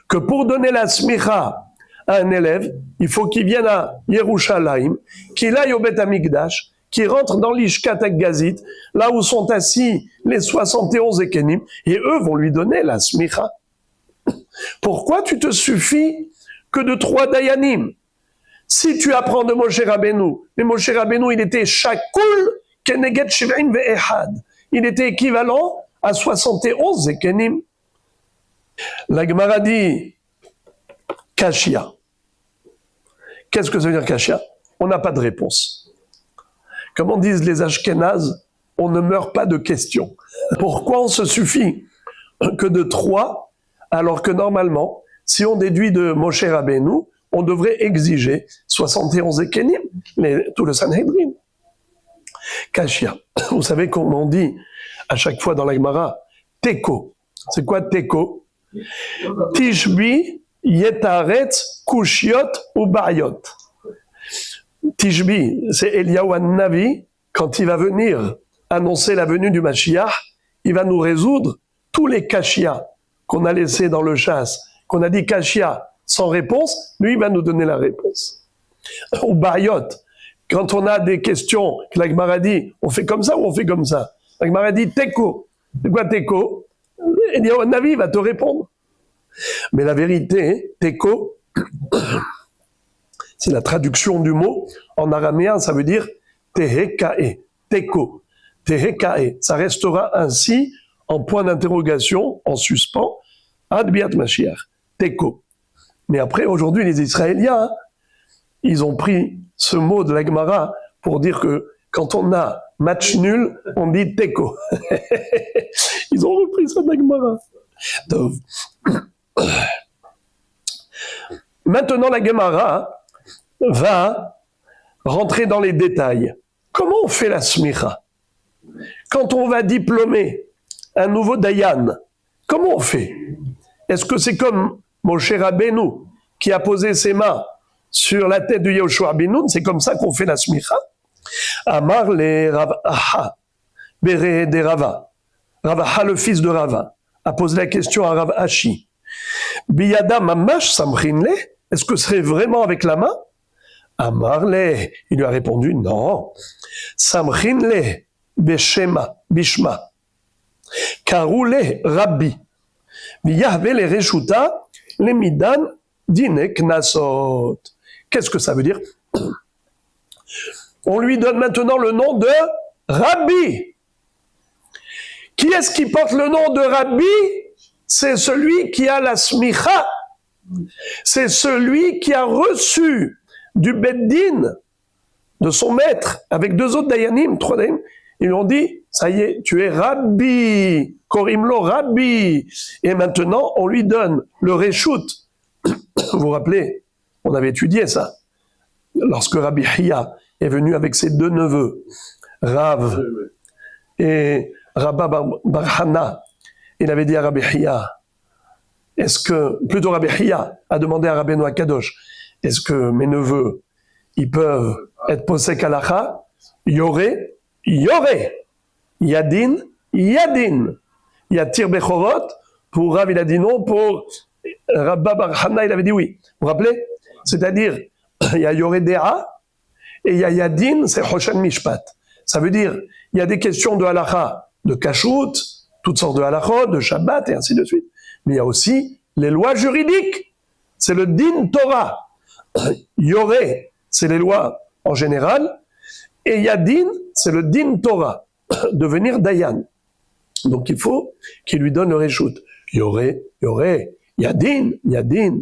que pour donner la smicha à un élève, il faut qu'il vienne à Yerushalayim, qu'il aille au Beth Amikdash, qu'il rentre dans l'Ishkat Gazit, là où sont assis les 71 Ekenim, et eux vont lui donner la smicha. Pourquoi tu te suffis que de 3 Dayanim? Si tu apprends de Moshe Rabbeinu, mais Moshe Rabbeinu, il était Shakul Keneged Shiv'im Ve'ehad. Il était équivalent à 71 Ekenim. La Gemara dit Kashia. Qu'est-ce que ça veut dire Kashia? On n'a pas de réponse. Comme on disent les Ashkénazes, on ne meurt pas de questions. Pourquoi on se suffit que de 3, alors que normalement, si on déduit de Moshe Rabbeinu, on devrait exiger 71 Ekenim, tout le Sanhedrin. Kashia. Vous savez comment on dit à chaque fois dans la Gemara, Teko. C'est quoi Teko? Tishbi, Yetaretz, Kushiot ou Bariot. Tishbi, c'est Eliyahu Navi, quand il va venir annoncer la venue du Mashiach, il va nous résoudre tous les Kashia qu'on a laissés dans le chasse, qu'on a dit Kashia sans réponse, lui il va nous donner la réponse. Ou Bariot, quand on a des questions, que la Gemara dit, on fait comme ça ou on fait comme ça? La Gemara dit Teko. C'est quoi Teko? Eliyahu Navi va te répondre. Mais la vérité, Teko, c'est la traduction du mot. En araméen, ça veut dire Tehekae, Teko, Tehekae. Ça restera ainsi en point d'interrogation, en suspens, Ad Biat Mashiach, Teko. Mais après, aujourd'hui, les Israéliens, ils ont pris ce mot de la Gemara pour dire que quand on a match nul, on dit Teko. Ils ont repris ça de la Gemara. Donc, maintenant, la Gemara va rentrer dans les détails. Comment on fait la smicha? Quand on va diplômer un nouveau Dayan, comment on fait? Est-ce que c'est comme Moshe Rabbeinu qui a posé ses mains sur la tête de Yehoshua ben Nun? C'est comme ça qu'on fait la smicha? Amar le Rav Aha, Bere de Rava. Rav Aha, le fils de Rava, a posé la question à Rav Ashi. Biyada mamash samchinle? Est-ce que ce serait vraiment avec la main? Amarle, il lui a répondu non. Samchinle beshema, bishma. Karoule rabbi. Biyahve le reshuta, le midan dine knasot. Qu'est-ce que ça veut dire? On lui donne maintenant le nom de Rabbi. Qui est-ce qui porte le nom de Rabbi? C'est celui qui a la smicha. C'est celui qui a reçu du Beddin, de son maître, avec 2 autres Dayanim, 3 Dayanim. Ils lui ont dit, ça y est, tu es Rabbi, Korimlo Rabbi. Et maintenant, on lui donne le Réchout. Vous vous rappelez, on avait étudié ça. Lorsque Rabbi Hiya est venu avec ses 2 neveux, Rav et Rabba Bar Hana, il avait dit à Rabbi Hiya, plutôt Rabbi Hiya a demandé à Rabbeinu Akadosh, est-ce que mes neveux, ils peuvent être posek halacha? Yoré, Yadin, Yadin. Yatir Bechorot, pour Rav il a dit non, pour Rabba Bar Hana il avait dit oui. Vous vous rappelez? C'est-à-dire, il y a Yoré Dea, et il y a Yadin, c'est Hoshen Mishpat. Ça veut dire, il y a des questions de halacha, de kashrut, toutes sortes de halachot, de Shabbat, et ainsi de suite. Mais il y a aussi les lois juridiques. C'est le din Torah. Yoré, c'est les lois en général. Et Yadin, c'est le din Torah. Devenir Dayan. Donc il faut qu'il lui donne le réchout. Yoré, Yadin, Yadin.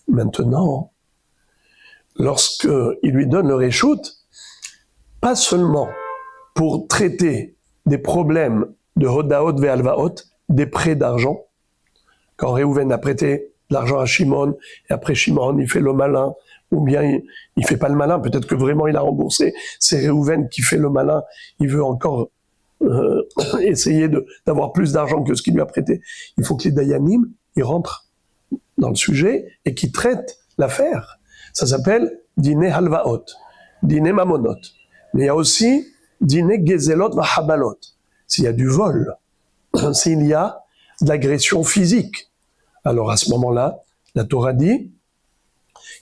Maintenant, lorsqu'il lui donne le réchout, pas seulement pour traiter des problèmes de Hodaot ve'alvaot, des prêts d'argent. Quand Réhouven a prêté de l'argent à Shimon, et après Shimon, il fait le malin, ou bien il fait pas le malin, peut-être que vraiment il a remboursé, c'est Réhouven qui fait le malin, il veut encore essayer d'avoir plus d'argent que ce qu'il lui a prêté. Il faut que les Dayanim, ils rentrent dans le sujet et qu'ils traitent l'affaire. Ça s'appelle dîner halvaot, dîner mamonot. Mais il y a aussi dîner gezelot vahabalot. S'il y a du vol, s'il y a de l'agression physique, alors à ce moment-là, la Torah dit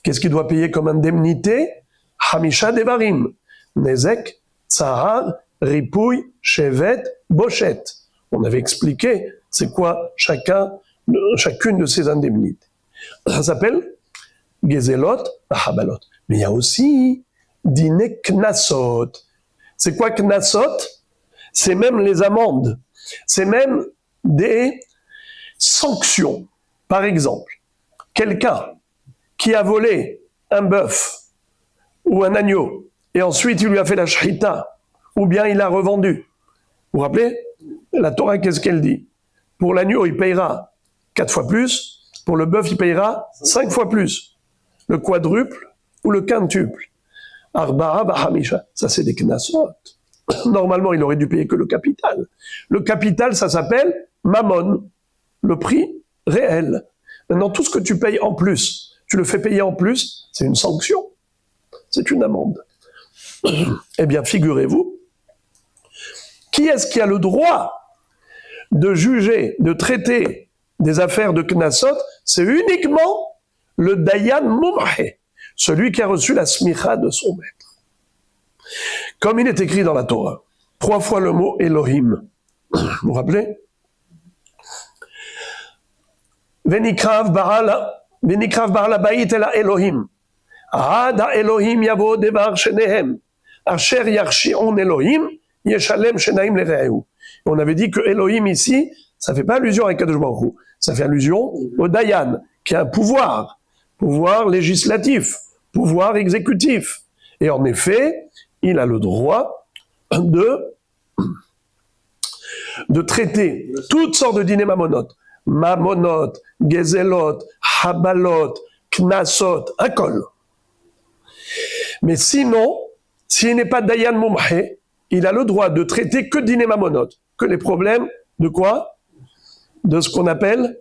Qu'est-ce qu'il doit payer comme indemnité? Hamisha devarim. Nezek, tsahar, ripouille, shevet, bochet. On avait expliqué c'est quoi chacune de ces indemnités. Ça s'appelle gezelot, habalot. Mais il y a aussi dîner knasot. C'est quoi knasot? C'est même les amendes. C'est même des sanctions. Par exemple, quelqu'un qui a volé un bœuf ou un agneau, et ensuite il lui a fait la shrita, ou bien il l'a revendu. Vous vous rappelez? La Torah, qu'est-ce qu'elle dit? Pour l'agneau, il payera 4 fois plus, pour le bœuf, il payera 5 fois plus. Le quadruple ou le quintuple. Arba'a bahamisha, ça c'est des knasot. Normalement, il aurait dû payer que le capital. Le capital, ça s'appelle mammon, le prix réel. Maintenant, tout ce que tu payes en plus, tu le fais payer en plus, c'est une sanction. C'est une amende. Eh bien, figurez-vous, qui est-ce qui a le droit de juger, de traiter des affaires de Knassot? C'est uniquement le Dayan Mum'he, celui qui a reçu la smicha de son maître. Comme il est écrit dans la Torah, 3 fois le mot Elohim. Vous vous rappelez? Venikrav Baal Abayit ela Elohim. Ahad Elohim yavo devar shenehem. Asher yarshi'on Elohim yeshalem shenaim lerehu. On avait dit que Elohim ici, ça fait pas allusion à Kadosh Baruch Hu, ça fait allusion au Dayan, qui a un pouvoir législatif, pouvoir exécutif. Et en effet, il a le droit de traiter toutes sortes de dîners mamonot, gezelot, habalot, knasot, un col. Mais sinon, s'il n'est pas Dayan Mum'he, il a le droit de traiter que dîner mamonot, que les problèmes de quoi? De ce qu'on appelle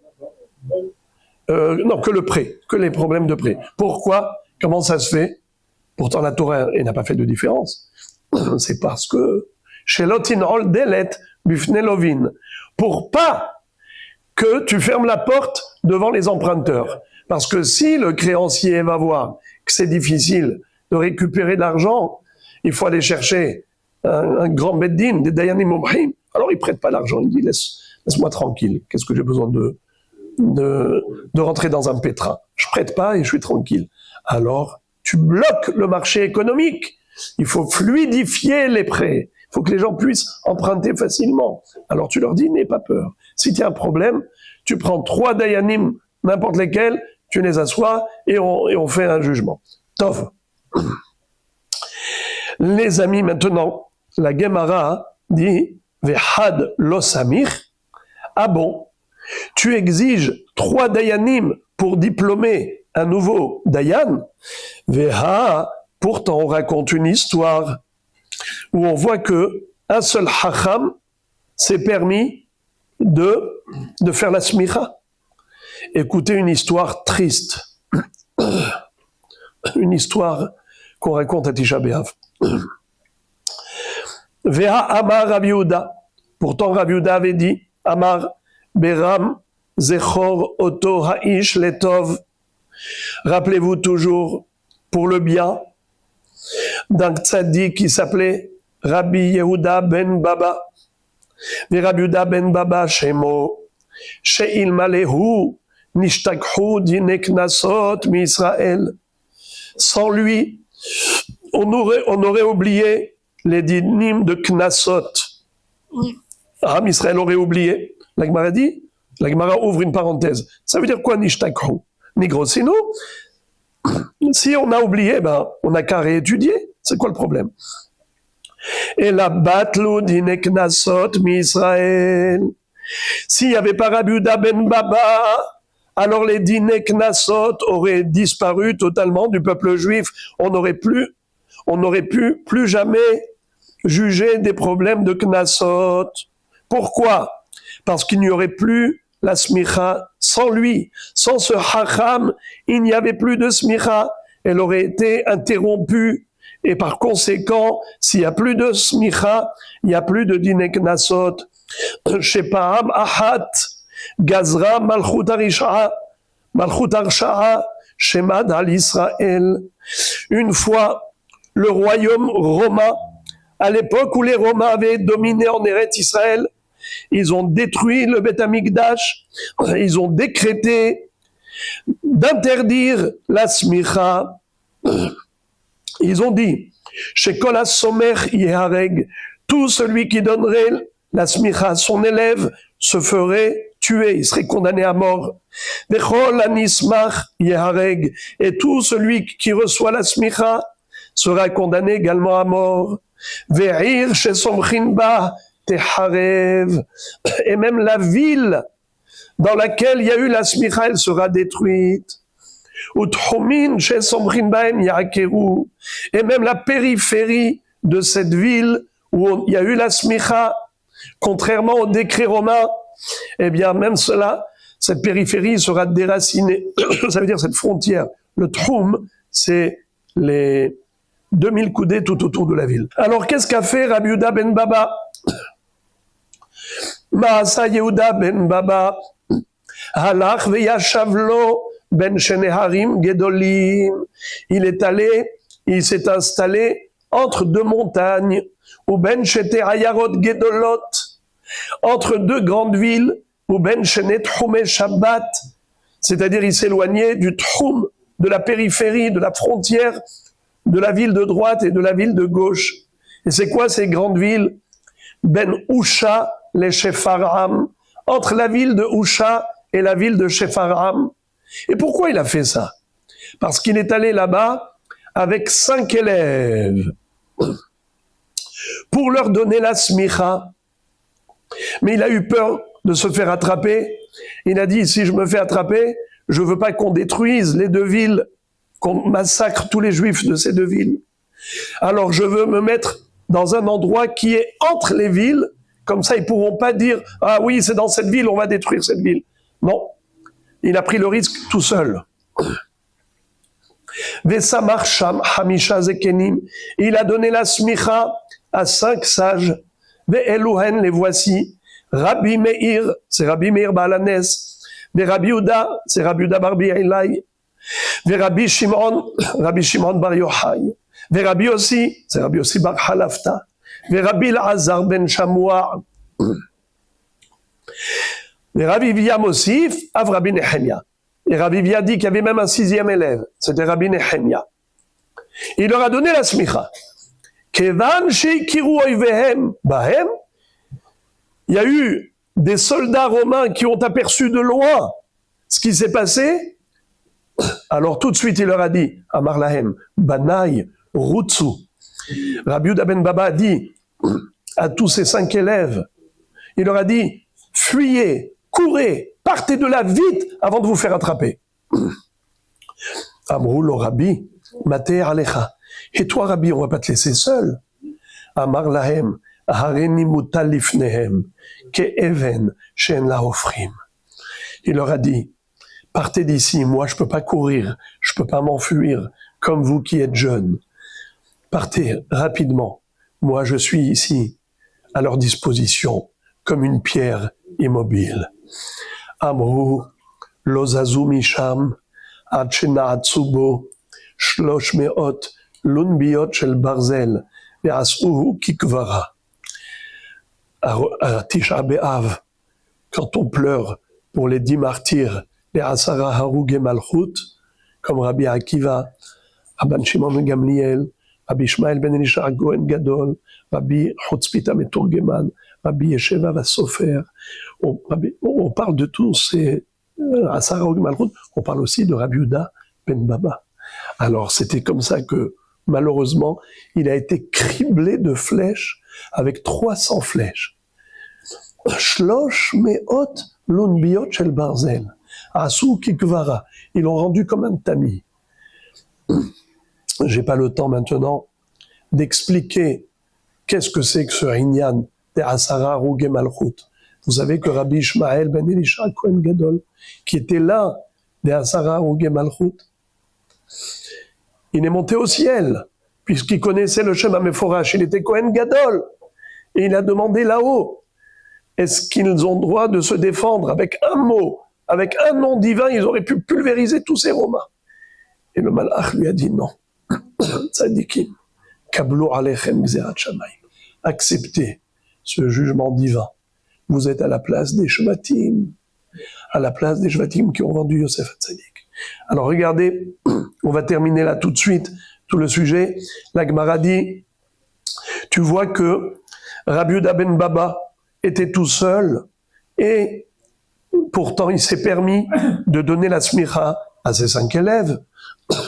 que le prêt, que les problèmes de prêt. Pourquoi? Comment ça se fait? Pourtant la Torah n'a pas fait de différence. C'est parce que Shelotin ol delet bifne lovin, pour pas que tu fermes la porte devant les emprunteurs. Parce que si le créancier va voir que c'est difficile de récupérer de l'argent, il faut aller chercher un grand beddin, des dayanim mum'him, alors il prête pas l'argent, il dit laisse-moi tranquille, qu'est-ce que j'ai besoin de rentrer dans un pétrin? Je prête pas et je suis tranquille. Alors, tu bloques le marché économique. Il faut fluidifier les prêts. Il faut que les gens puissent emprunter facilement. Alors tu leur dis, n'aie pas peur. Si tu as un problème, tu prends 3 dayanim, n'importe lesquels, tu les assois et on fait un jugement. Tov. Les amis, maintenant, la Gemara dit, Vehad lo samir. Ah bon, tu exiges 3 dayanim pour diplômer un nouveau dayan? Veha, pourtant on raconte une histoire où on voit que un seul hacham s'est permis de faire la smicha. Écoutez une histoire triste, une histoire qu'on raconte à Tisha B'Av. Veha Amar Rav Yehuda. Pourtant Rav Yehuda avait dit, Amar Beram Zechor Oto Ha'ish Letov. Rappelez-vous toujours, pour le bien, d'un tzaddik qui s'appelait Rabbi Yehuda ben Baba. Et Rabbi Yehuda ben Baba Shemo, She'il Malehu, Nishtakhu Dine Knasot Mi-Israël. Sans lui, on aurait oublié les dinim de Knasot. Ah, Israël aurait oublié. La Gemara dit, la Gemara ouvre une parenthèse. Ça veut dire quoi Nishtakhu? Nigrosino. Si on a oublié, on n'a qu'à réétudier. C'est quoi le problème? Et la batlu dine knasot mi-Israël. S'il n'y avait pas Rabbi Yehuda ben Baba, alors les dine knasot auraient disparu totalement du peuple juif. On n'aurait pu plus jamais juger des problèmes de knasot. Pourquoi? Parce qu'il n'y aurait plus la smicha. Sans lui, sans ce hacham, il n'y avait plus de smicha. Elle aurait été interrompue. Et par conséquent, s'il n'y a plus de smicha, il n'y a plus de dîner knasot. Shepa'am ahat, gazra malchut arisha'a, malchut arsha'a, Shemad al Israël. Une fois, le royaume romain, à l'époque où les Romains avaient dominé en Eretz Israël, ils ont détruit le Beth Amikdash, ils ont décrété d'interdire la smicha. Ils ont dit, Shekol ha-somer yehareg, tout celui qui donnerait la smicha à son élève se ferait tuer, il serait condamné à mort. Vechol hanismach yehareg, et tout celui qui reçoit la smicha sera condamné également à mort. Ve'ir shesomchin ba teharev, et même la ville dans laquelle il y a eu la smicha, elle sera détruite. Utchomin shesomchin bahem yakeru, et même la périphérie de cette ville où il y a eu la smicha, contrairement au décret romain, eh bien même cela, cette périphérie sera déracinée. Ça veut dire cette frontière. Le Tchoum, c'est les 2000 coudées tout autour de la ville. Alors qu'est-ce qu'a fait Rabbi Yehuda ben Baba? Ma'asa Yehuda ben Baba halach veyashavlo ben sheneharim gedolim. Il est allé, il s'est installé entre deux montagnes, ou ben shete hayarot gedolot, entre deux grandes villes, ou ben shenet tchoumé Shabbat, c'est-à-dire il s'éloignait du tchoum, de la périphérie, de la frontière, de la ville de droite et de la ville de gauche. Et c'est quoi ces grandes villes? Ben Usha, les Shefaram, entre la ville de Usha et la ville de Shefaram. Et pourquoi il a fait ça? Parce qu'il est allé là-bas avec 5 élèves pour leur donner la smicha. Mais il a eu peur de se faire attraper. Il a dit, si je me fais attraper, je veux pas qu'on détruise les deux villes, qu'on massacre tous les juifs de ces deux villes. Alors je veux me mettre dans un endroit qui est entre les villes, comme ça ils pourront pas dire, ah oui, c'est dans cette ville, on va détruire cette ville. Non, il a pris le risque tout seul. Vesamar Sham Hamisha Zekenim, il a donné la smicha à 5 sages. Ve'eluhen, les voici. Rabbi Meir, c'est Rabbi Meir Balanes. Rabbi Yehuda, c'est Rabbi Yehuda Bar Bielai. Rabbi Shimon Bar Yochai. Rabbi Yossi, c'est Rabbi Yossi Bar Halafta. Rabbi Elazar ben Shamua. Rabbi Viam aussi, Av Rabbi Nehemia. Et Rabbi Via dit qu'il y avait même un 6e élève, c'était Rabbi Nehemia. Il leur a donné la smicha. Kevan sheikiru oivehem bahem. Il y a eu des soldats romains qui ont aperçu de loin ce qui s'est passé. Alors tout de suite il leur a dit, Amar lahem, Banai, Rutsu. Rabbi Yehuda ben Baba a dit à tous ses 5 élèves, il leur a dit, fuyez, courez, partez de là vite avant de vous faire attraper. Amrou lo Rabbi, Mater alecha. Et toi Rabbi, on va pas te laisser seul. Amar lahem, Hareni mutal lifnehem, ke even shen la ofrim. Il leur a dit, partez d'ici, moi je peux pas courir, je peux pas m'enfuir, comme vous qui êtes jeunes. Partez rapidement, moi je suis ici, à leur disposition, comme une pierre immobile. Amrou, lozazu misham, ad shena'atsubo, shlosh me'ot, lunbiot shel barzel, ve'asuhu kikvara. À Tisha B'Av, quand on pleure pour les 10 martyrs, les Asara Harugé Malchut, comme Rabbi Akiva, Rabban Shimon ben Gamliel, Rabbi Ishmael ben Elisha Gohen Gadol, Rabbi Chotzpita Meturgeman, Rabbi Yesheva Vassofer. On parle de tous ces Asara Harugé Malchut, on parle aussi de Rabbi Yehuda ben Baba. Alors c'était comme ça que, malheureusement, il a été criblé de flèches, avec 300 flèches. Shlosh me'ot lunbiot shel barzel. Asu kikvara. Ils l'ont rendu comme un tamis. J'ai pas le temps maintenant d'expliquer qu'est-ce que c'est que ce Inyan de Asara Harugé Malchut. Vous savez que Rabbi Ishmael ben Elisha Kohen Gadol, qui était là de Asara Harugé Malchut, il est monté au ciel, puisqu'il connaissait le Shem HaMeforash, il était Kohen Gadol, et il a demandé là-haut, est-ce qu'ils ont droit de se défendre avec un mot, avec un nom divin, ils auraient pu pulvériser tous ces Romains. Et le malach lui a dit non. Tzadikim, kablu alechem gzerat shamayim. Acceptez ce jugement divin. Vous êtes à la place des Shvatim, à la place des Shvatim qui ont vendu Yosef à Tzadik. Alors regardez, on va terminer là tout de suite, tout le sujet. La Gemara dit, tu vois que Rabbi Yehuda ben Baba était tout seul et pourtant il s'est permis de donner la smicha à ses 5 élèves.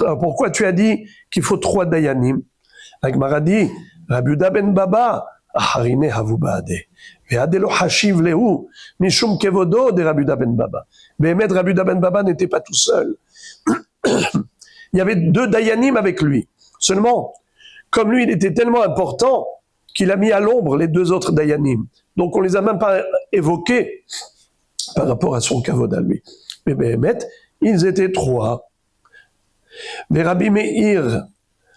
Alors pourquoi tu as dit qu'il faut 3 dayanim? La Gemara dit, Rabbi Yehuda ben Baba, Aharine havubaade. Ve'ade lo hashiv lehu, mishum kevodo de Rabbi Yehuda ben Baba. Béhémet, Rabbi Yehuda ben Baba n'était pas tout seul. Il y avait 2 dayanim avec lui. Seulement, comme lui, il était tellement important qu'il a mis à l'ombre les 2 autres dayanim. Donc on les a même pas évoqués par rapport à son kavod à lui. Mais Béhémet, ils étaient 3. Mais Rabbi Meir,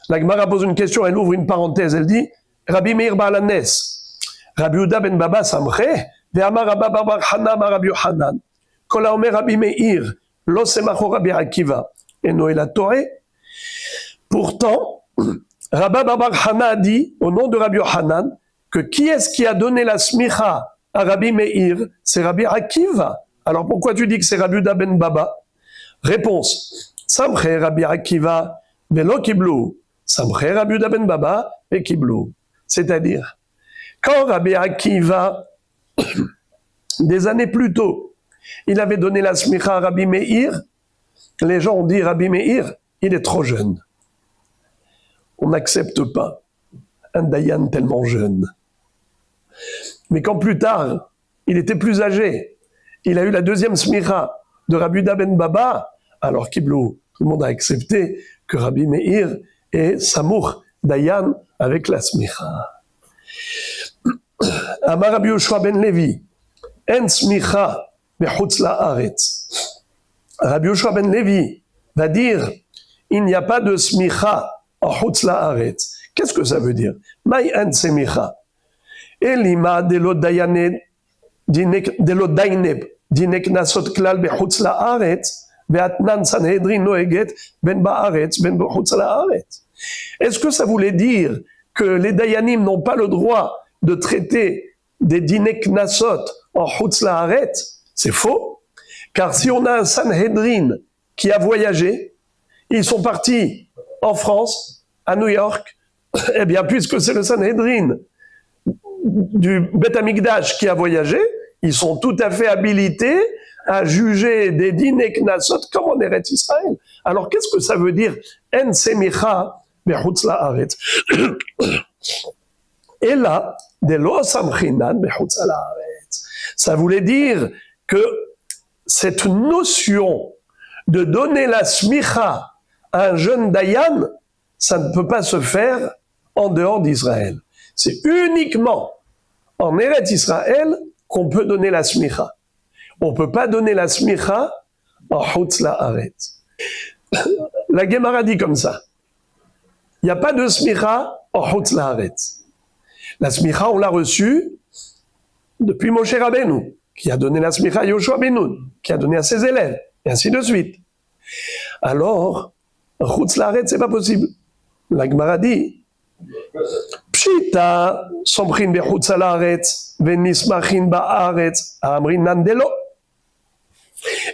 la Gemara pose une question, elle ouvre une parenthèse, elle dit, Rabbi Meir Ba'alanes, Rabbi Yehuda ben Baba Samche, ve'amar Rabba bar Hana bar Rabbi Yochanan, kol haomer Rabbi Meir, lo semacho Rabbi Akiva, eno el haTorah. Pourtant, Rabba bar Hana a dit, au nom de Rabbi Yochanan, que qui est-ce qui a donné la smicha à Rabbi Meir? C'est Rabbi Akiva. Alors pourquoi tu dis que c'est Rabbi Yehuda ben Baba? Réponse, Samche Rabbi Akiva, velo kiblu, Samche Rabbi Yehuda ben Baba, et kiblu. C'est-à-dire, quand Rabbi Akiva, des années plus tôt, il avait donné la smicha à Rabbi Meir, les gens ont dit, Rabbi Meir, il est trop jeune. On n'accepte pas un dayan tellement jeune. Mais quand plus tard, il était plus âgé, il a eu la 2e smicha de Rabbi Yehuda ben Baba, alors Kiblou, tout le monde a accepté que Rabbi Meir est Samour dayan avec la smicha. Amar Rabbi Yoshua ben Levi, en smicha bechutz la'aretz. Rabbi Yoshua ben Levi va dire, il n'y a pas de smicha en chutz la'aretz. Qu'est-ce que ça veut dire? Maï en smicha. Elima delo dayaneb dinek nasot klal bechutz la'aretz ve'atnan sanhedrin noeget ben ba'aretz ben bechutz la'aretz. Est-ce que ça voulait dire que les dayanim n'ont pas le droit de traiter des dinek nasot en chutz la'aretz? C'est faux, car si on a un Sanhedrin qui a voyagé, ils sont partis en France, à New York, eh bien puisque c'est le Sanhedrin du Beth Amikdash qui a voyagé, ils sont tout à fait habilités à juger des dinek nasot comme en Eretz Israël. Alors qu'est-ce que ça veut dire en semicha bechutz la'aretz? Et là, de lo samchinan bechutz la'aretz. Ça voulait dire que cette notion de donner la smicha à un jeune dayan, ça ne peut pas se faire en dehors d'Israël. C'est uniquement en Eretz Israël qu'on peut donner la smicha. On ne peut pas donner la smicha en chutz la'aretz. La Gemara dit comme ça. Il n'y a pas de smicha en chutz la'aretz. La smicha, on l'a reçue depuis Moshe Rabbeinu, qui a donné la smicha à Yoshua ben Nun, qui a donné à ses élèves, et ainsi de suite. Alors, chutz la'aretz, c'est pas possible. La Gemara dit, Pshita, somchin bechutz la'aretz, venismachin ba'aretz, amrin nandelo.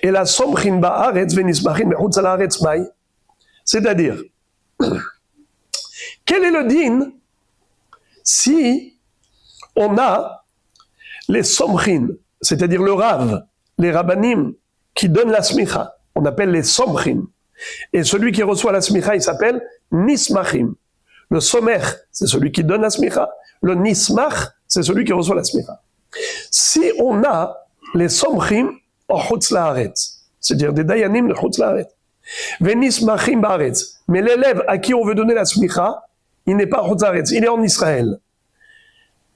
Et la somchin ba'aretz, venismachin bechutz la'aretz maï. C'est-à-dire, quel est le din si on a les somchin, c'est-à-dire le rav, les rabbanim qui donnent la smicha, on appelle les somchin. Et celui qui reçoit la smicha, il s'appelle nismachim. Le somer, c'est celui qui donne la smicha. Le nismach, c'est celui qui reçoit la smicha. Si on a les somchim en chutz la'aretz, c'est-à-dire des dayanim de chutz la'aretz, venismachim ba'aretz, mais l'élève à qui on veut donner la smicha, il n'est pas en chutz la'aretz, il est en Israël.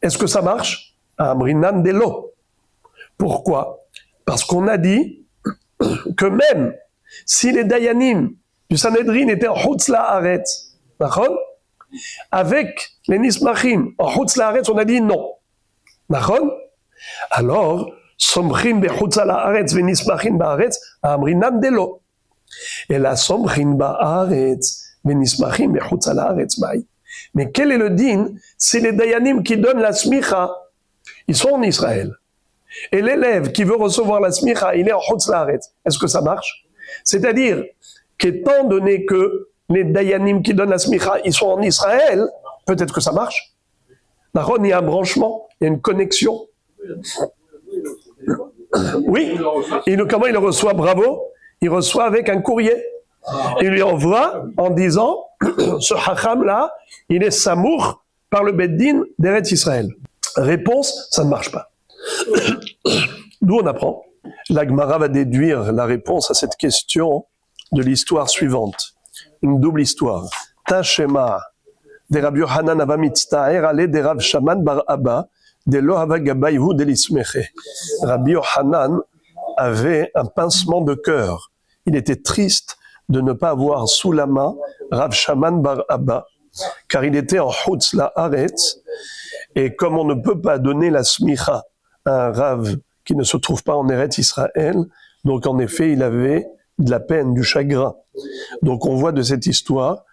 Est-ce que ça marche? Amrinan delo. Pourquoi? Parce qu'on a dit que même si les dayanim du Sanhedrin étaient en chutz la'aretz, d'accord? Avec les nismachim en chutz la'aretz, on a dit non. D'accord? Alors, somchim bechutz la'aretz venismachim ba'aretz, amrinan delo. Et la somrin ba'aretz, venismachim bechutz ha'aretz ba'it. Mais quel est le din? C'est les dayanim qui donnent la smicha. Ils sont en Israël. Et l'élève qui veut recevoir la smicha, il est en chutz ha'aretz. Est-ce que ça marche? C'est-à-dire qu'étant donné que les dayanim qui donnent la smicha, ils sont en Israël, peut-être que ça marche. D'accord, il y a un branchement, il y a une connexion. Oui, comment il le reçoit? Bravo, il reçoit avec un courrier. Il lui envoie en disant, ce hacham-là, il est samour par le Beddin d'Eretz Israël. Réponse, ça ne marche pas. D'où on apprend? La Gemara va déduire la réponse à cette question de l'histoire suivante. Une double histoire. Tashema de Rabbi Yochanan ava mitzta'er ale de Rav Shaman bar Abba de lo hava gabayhu de l'ismeche. Rabbi Yochanan avait un pincement de cœur. Il était triste de ne pas avoir sous la main Rav Shaman bar Abba, car il était en chutz la'aretz, et comme on ne peut pas donner la smicha à un Rav qui ne se trouve pas en Eretz Israël, donc en effet il avait de la peine, du chagrin. Donc on voit de cette histoire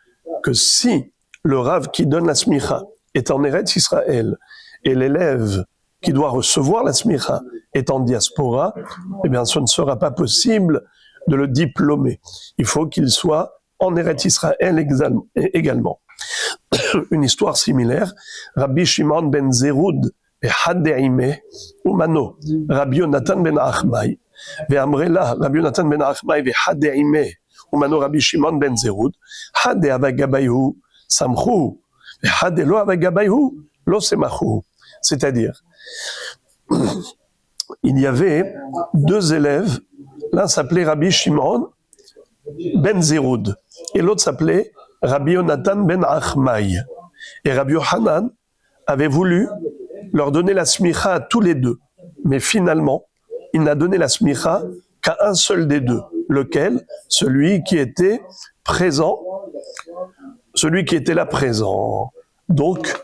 que si le Rav qui donne la smicha est en Eretz Israël et l'élève qui doit recevoir la smicha est en diaspora, eh bien ce ne sera pas possible de le diplômer. Il faut qu'il soit en Eretz Israël également. Une histoire similaire, Rabbi Shimon ben Zerud et Hadeime Umano, Rabbi Yonatan ben Achmai, Ve'amrela Rabbi Yonatan ben Achmai ve Hadeime Umano Rabbi Shimon ben Zerud, Hade avagabayhu samchu, ve Hade lo avagabayhu lo semachu. C'est-à-dire, il y avait deux élèves, l'un s'appelait Rabbi Shimon ben Zerud et l'autre s'appelait Rabbi Yonatan ben Achmai. Et Rabbi Yochanan avait voulu leur donner la smicha à tous les deux. Mais finalement, il n'a donné la smicha qu'à un seul des deux. Lequel? Celui qui était présent. Celui qui était là présent. Donc,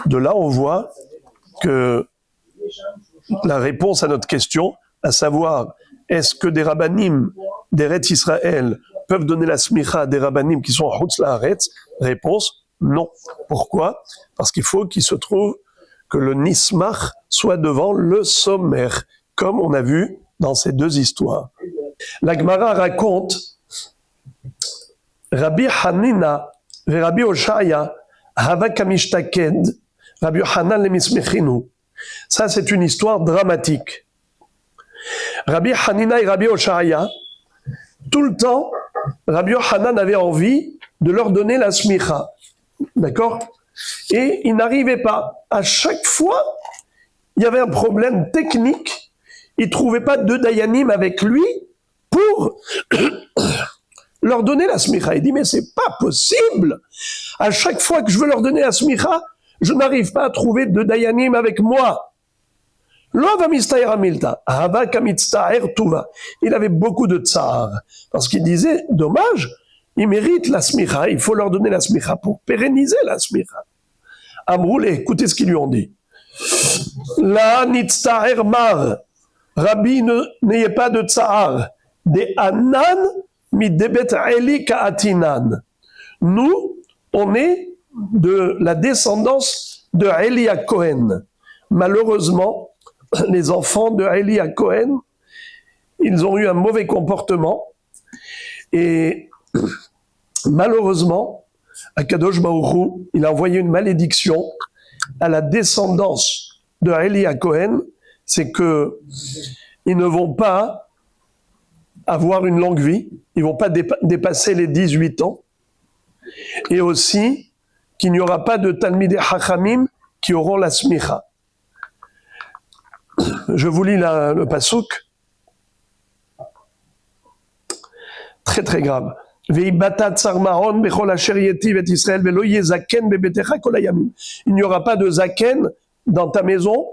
de là, on voit que la réponse à notre question, à savoir, est-ce que des rabbanim d'Eretz Israël peuvent donner la smicha à des rabbanim qui sont en chutz la'aretz? Réponse, non. Pourquoi? Parce qu'il faut qu'il se trouve que le nismach soit devant le sommaire, comme on a vu dans ces deux histoires. La Gemara raconte Rabbi Hanina et Rabbi Oshaya hava kamishtaked Rabbi Yochanan lemismechinu. Ça, c'est une histoire dramatique. Rabbi Hanina et Rabbi Oshaya, tout le temps, Rabbi Yochanan avait envie de leur donner la smicha. D'accord? Et il n'arrivait pas. À chaque fois, il y avait un problème technique. Il ne trouvait pas deux dayanim avec lui pour leur donner la smicha. Il dit, mais c'est pas possible. À chaque fois que je veux leur donner la smicha, je n'arrive pas à trouver deux dayanim avec moi. Il avait beaucoup de tsar. Parce qu'il disait, dommage, ils méritent la smicha, il faut leur donner la smicha pour pérenniser la smicha. Amroulé, écoutez ce qu'ils lui ont dit. La nitztaher mar, Rabbi, n'ayez pas de tsar. De anan mi debet eli kaatinan. Nous, on est de la descendance de Eli à Cohen. Malheureusement, les enfants de Eli à Cohen, ils ont eu un mauvais comportement et malheureusement, Akadosh Baruch Hu, il a envoyé une malédiction à la descendance de Eli à Cohen, c'est que ils ne vont pas avoir une longue vie, ils vont pas dépasser les 18 ans, et aussi qu'il n'y aura pas de Talmidei Chachamim qui auront la smicha. Je vous lis le pasouk. Très très grave. Il n'y aura pas de zaken dans ta maison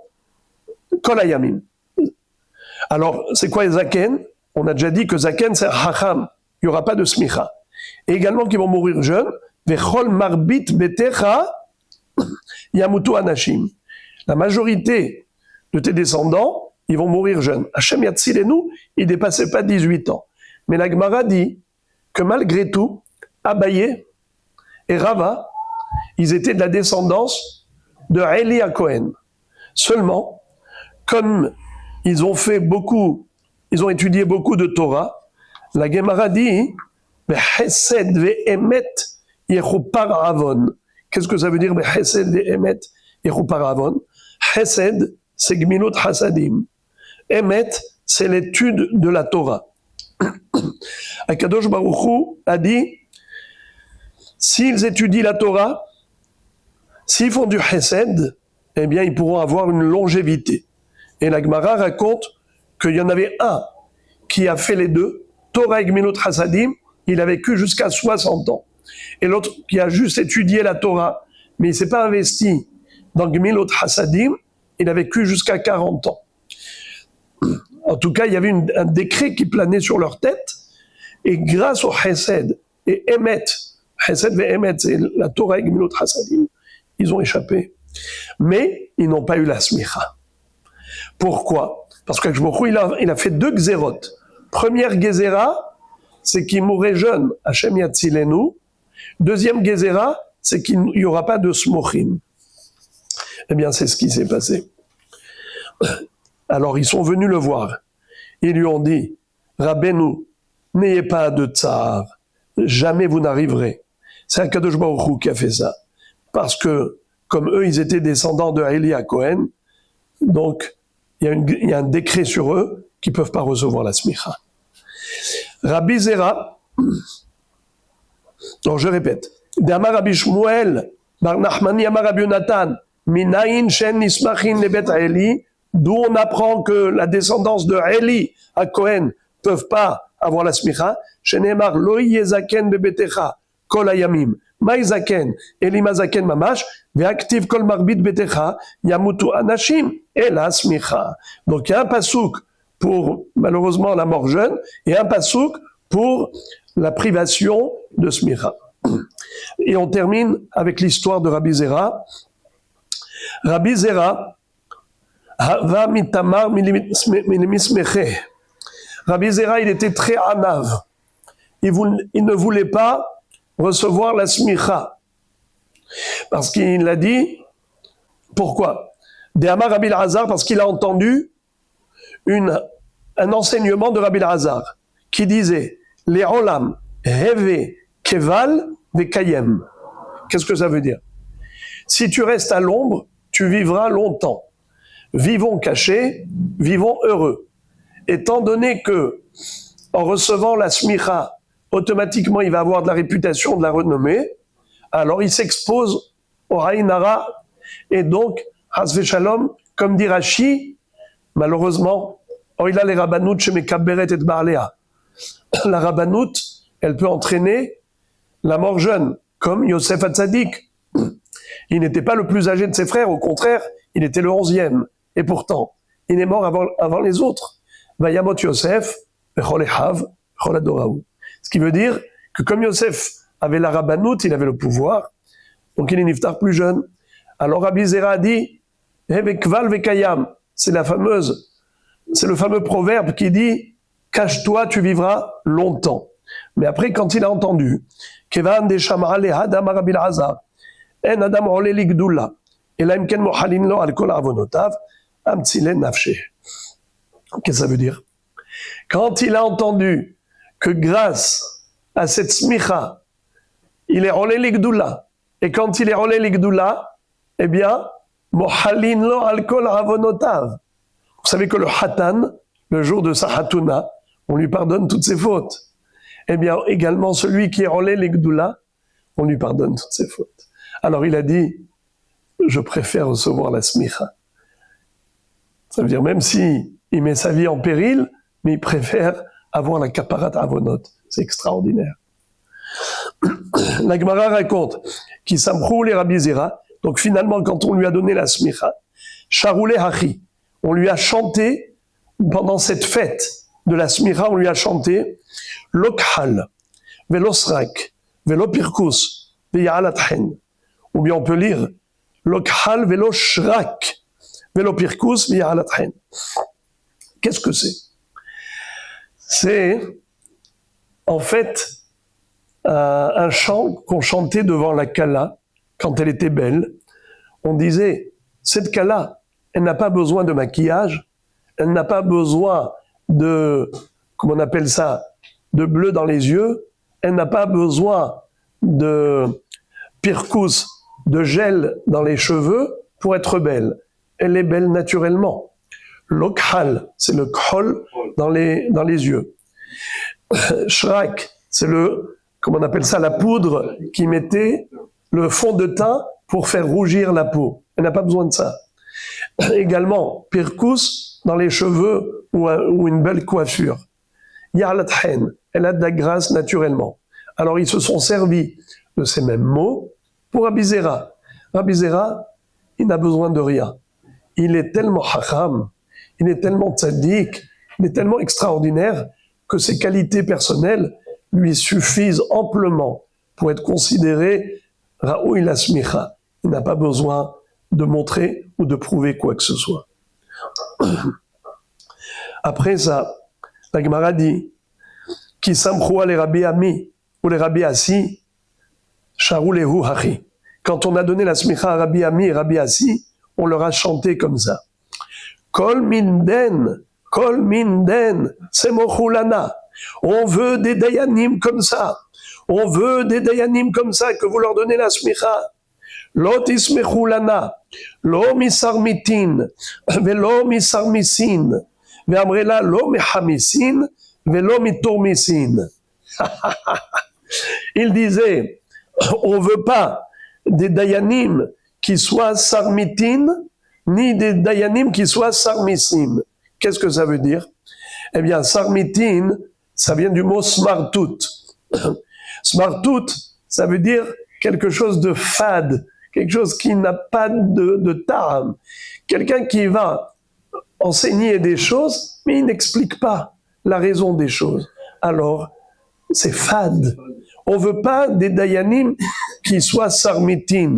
kol hayamim. Alors, c'est quoi les zaken? On a déjà dit que zaken c'est hacham. Il n'y aura pas de smicha. Et également qu'ils vont mourir jeunes. Vechol marbit betecha yamutu anashim. La majorité de tes descendants, ils vont mourir jeunes. Hachem Yatzilenu, il ne dépassait pas 18 ans. Mais la Gemara dit que malgré tout, Abaye et Rava, ils étaient de la descendance de Eli à Cohen. Seulement, comme ils ont étudié beaucoup de Torah, la Gemara dit Chesed ve'emet yechupar avon. Qu'est-ce que ça veut dire Chesed ve'emet yechupar avon? Chesed, c'est Gmilut Hasadim. Emet, c'est l'étude de la Torah. Akadosh Baruch Hu a dit s'ils étudient la Torah, s'ils font du Chesed, eh bien ils pourront avoir une longévité. Et la Gemara raconte qu'il y en avait un qui a fait les deux, Torah et Gmilut Hasadim, il a vécu jusqu'à 60 ans. Et l'autre qui a juste étudié la Torah, mais il ne s'est pas investi dans Gmilut Hasadim, il a vécu jusqu'à 40 ans. En tout cas, il y avait un décret qui planait sur leur tête, et grâce au Chesed et Emet, Chesed et Emet, c'est la Torah et Gmilut Hasadim, ils ont échappé. Mais ils n'ont pas eu la smicha. Pourquoi? Parce que il a fait 2 gzerot. Première gezera, c'est qu'il mourrait jeune, Hashem Yatzilenu. Deuxième gezera, c'est qu'il n'y aura pas de smochim. Eh bien, c'est ce qui s'est passé. Alors, ils sont venus le voir. Ils lui ont dit, Rabbeinu, n'ayez pas de tsar. Jamais vous n'arriverez. C'est Akadosh Baruch Hu qui a fait ça. Parce que, comme eux, ils étaient descendants de Eli à Cohen, donc, il y a un décret sur eux qui ne peuvent pas recevoir la smicha. Rabbi Zera, donc je répète, D'Amar Rabbi Shmuel, Bar Nachmani Amar Rabbi Yonatan, Minayin Shen Nismachin Lebet Eli, d'où on apprend que la descendance de Eli à Cohen ne peuvent pas avoir la smicha, Shenemar Lo Yezaken Bebetecha, Kol Ayamim, Maïzaken, Eli Mazaken Mamash, Ve'aktiv Kol Marbit Betecha, Yamutu Anashim, et la smicha. Donc il y a un pasouk pour malheureusement la mort jeune et un pasouk pour la privation de smicha. Et on termine avec l'histoire de Rabbi Zera. Rabbi Zera, Hava mitamar milimismeche. Rabbi Zera, il était très anav. Il ne voulait pas recevoir la smicha. Parce qu'il a dit, pourquoi? D'Amar Rabbi Elazar, parce qu'il a entendu un enseignement de Rabbi Elazar qui disait les olam reve keval vekayem. Qu'est-ce que ça veut dire? Si tu restes à l'ombre, tu vivras longtemps. Vivons cachés, vivons heureux. Étant donné que, en recevant la smicha, automatiquement il va avoir de la réputation, de la renommée, alors il s'expose au haïnara, et donc Hasve Shalom, comme dit Rashi, malheureusement, oïla les rabbanout chez Mekaberet et Barléa. La rabbanout, elle peut entraîner la mort jeune, comme Yosef Hatzadik. Il n'était pas le plus âgé de ses frères, au contraire, il était le 11e. Et pourtant, il est mort avant les autres. Vayamot Yosef, Bechol Echav, Bechol Adoraou. Ce qui veut dire que comme Yosef avait la rabbanout, il avait le pouvoir, donc il est niftar plus jeune. Alors Rabbi Zera a dit, c'est le fameux proverbe qui dit cache-toi, tu vivras longtemps. Mais après, quand il a entendu Kevan de Shamar le Hadam Rabbi Elazar, En Adam Ole Ligdula, Elaim Ken Mohalin Lo Al Kol Avonotav, Amtsile Nafshe. Qu'est-ce que ça veut dire? Quand il a entendu que grâce à cette smicha, il est Ole Ligdula, et quand il est Ole Ligdula, eh bien, Mohalin lo al kol avonotav. Vous savez que le Hatan, le jour de sa Hatuna, on lui pardonne toutes ses fautes. Eh bien, également, celui qui est relais l'Igdoula, on lui pardonne toutes ses fautes. Alors il a dit, je préfère recevoir la smicha. Ça veut dire, même si il met sa vie en péril, mais il préfère avoir la kaparat avonot. C'est extraordinaire. La Gemara raconte qu'il s'amprou les Rabbi Zera. Donc finalement, quand on lui a donné la smicha, Sharoulé Hachi, on lui a chanté, pendant cette fête de la smicha, on lui a chanté Lokhal, Velosrak, Velopirkus, Veyalathen. Ou bien on peut lire Lokhal, Veloshrak, Velopirkus, Veyalathen. Qu'est-ce que c'est? C'est, en fait, un chant qu'on chantait devant la Kala, quand elle était belle. On disait, cette Kala, elle n'a pas besoin de maquillage, elle n'a pas besoin de, comment on appelle ça, de bleu dans les yeux, elle n'a pas besoin de pirkous, de gel dans les cheveux pour être belle. Elle est belle naturellement. L'okhal, c'est le khol dans les yeux. Shrak, c'est comment on appelle ça, la poudre qui mettait le fond de teint pour faire rougir la peau. Elle n'a pas besoin de ça. Également, pirkous dans les cheveux ou une belle coiffure. Yarlathen, elle a de la grâce naturellement. Alors ils se sont servis de ces mêmes mots pour Rabbi Zera. Rabbi Zera, il n'a besoin de rien. Il est tellement hacham, il est tellement tzaddik, il est tellement extraordinaire que ses qualités personnelles lui suffisent amplement pour être considéré Raoui la smicha. Il n'a pas besoin de montrer ou de prouver quoi que ce soit. Après ça, la Gemara dit qui samchoua les Rabbi Ami ou les Rabbi Assi, charou lehu hachi. Quand on a donné la smicha à Rabbi Ami et Rabbi Assi, on leur a chanté comme ça. Kol minden, c'est mochulana. On veut des dayanim comme ça. On veut des dayanim comme ça, que vous leur donnez la smicha. Lo tismechu lana, lo misarmitin, velo misarmisin, ve'amrela lo mehamisin, velo mitormisin. Il disait, on veut pas des dayanim qui soient sarmitin, ni des dayanim qui soient sarmisim. Qu'est-ce que ça veut dire? Eh bien, sarmitin, ça vient du mot smartout. Smartout, ça veut dire quelque chose de fade, quelque chose qui n'a pas de ta'am. Quelqu'un qui va enseigner des choses, mais il n'explique pas la raison des choses. Alors, c'est fade. On veut pas des dayanim qui soient sarmitin.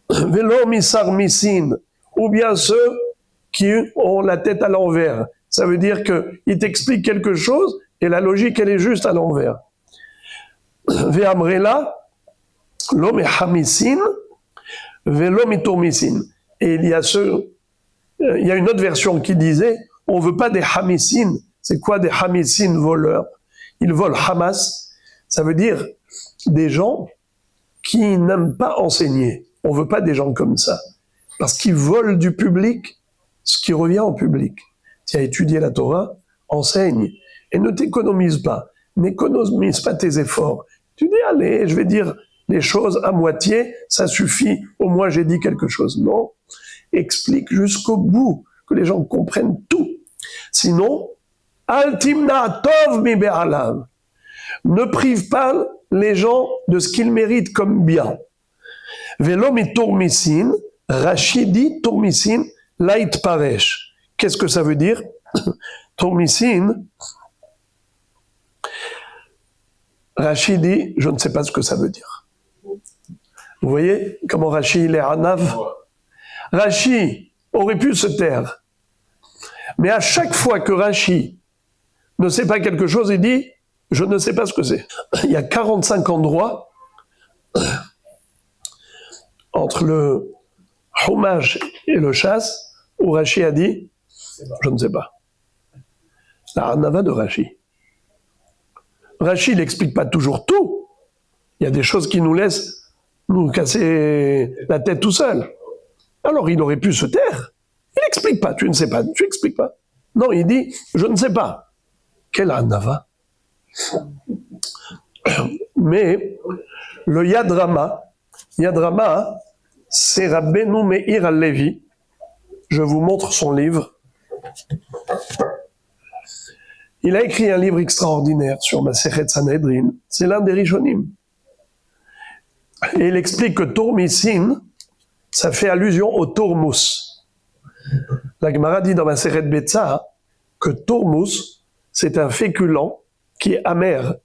Velo misarmisin, ou bien ceux qui ont la tête à l'envers. Ça veut dire qu'ils t'expliquent quelque chose et la logique, elle est juste à l'envers. Ve'amrela, lo mehamisin, velo mitormisin. Et il y a une autre version qui disait, on veut pas des hamisin. C'est quoi des hamisin voleurs? Ils volent Hamas. Ça veut dire des gens qui n'aiment pas enseigner. On veut pas des gens comme ça. Parce qu'ils volent du public ce qui revient au public. Tu as étudié la Torah, enseigne. Et ne t'économise pas. N'économise pas tes efforts. Tu dis, allez, je vais dire les choses à moitié, ça suffit, au moins j'ai dit quelque chose. Non, explique jusqu'au bout, que les gens comprennent tout. Sinon, Altimna tov mi be'alav. Ne prive pas les gens de ce qu'ils méritent comme bien. Velo mi tourmisin, Rashi dit tourmisin, lait paresh. Qu'est-ce que ça veut dire? Tourmisin, Rashi dit, je ne sais pas ce que ça veut dire. Vous voyez comment Rashi il est anav? Rashi aurait pu se taire. Mais à chaque fois que Rashi ne sait pas quelque chose, il dit, je ne sais pas ce que c'est. Il y a 45 endroits entre le Chumash et le Chasse où Rashi a dit, je ne sais pas. La Hanava de Rashi. Rashi n'explique pas toujours tout. Il y a des choses qui nous laissent nous casser la tête tout seul. Alors il aurait pu se taire. Il n'explique pas, tu ne sais pas, tu n'expliques pas. Non, il dit, je ne sais pas. Quelle Hanava? Mais le Yadrama, c'est Rabbeinu Meir Halevi. Je vous montre son livre. Il a écrit un livre extraordinaire sur Masechet Sanhedrin. C'est l'un des Rishonim. Et il explique que Tourmisin, ça fait allusion au Tourmous. La Gemara dit dans Masechet Betza que Tourmous, c'est un féculent qui est amer.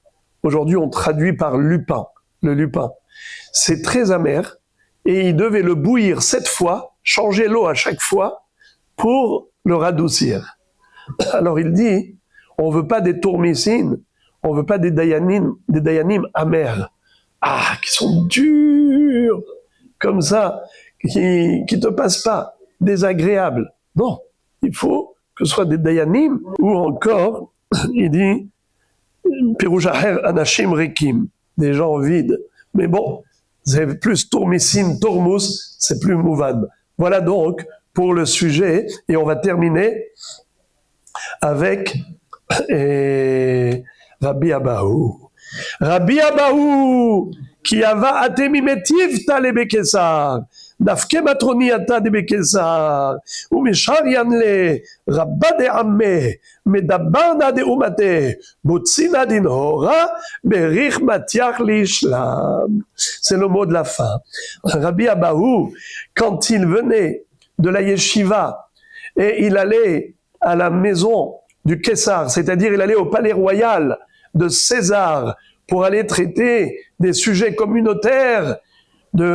Aujourd'hui, on traduit par lupin, le lupin. C'est très amer et il devait le bouillir 7 fois, changer l'eau à chaque fois pour le radoucir. Alors il dit, on veut pas des tourmicines, On veut pas des dayanim amers. Ah, qui sont durs, comme ça, qui te passent pas, désagréables. Non, il faut que ce soit des dayanim, ou encore, il dit, Piroujaher anashim rekim, des gens vides. Mais bon, c'est plus tourmissim, tourmous, c'est plus mouvad. Voilà donc pour le sujet, et on va terminer avec Rabbi Abahu. Rabbi Abahu, qui ava atemimetiv tale bekesar, dafke matroni ata de bekesar, ou mishar yanle, rabba de amme, medabarna de umate, botsina din hora, berich matiach l'ishlam. C'est le mot de la fin. Rabbi Abahu, quand il venait de la yeshiva, et il allait à la maison du Kessar, c'est-à-dire il allait au palais royal de César pour aller traiter des sujets communautaires du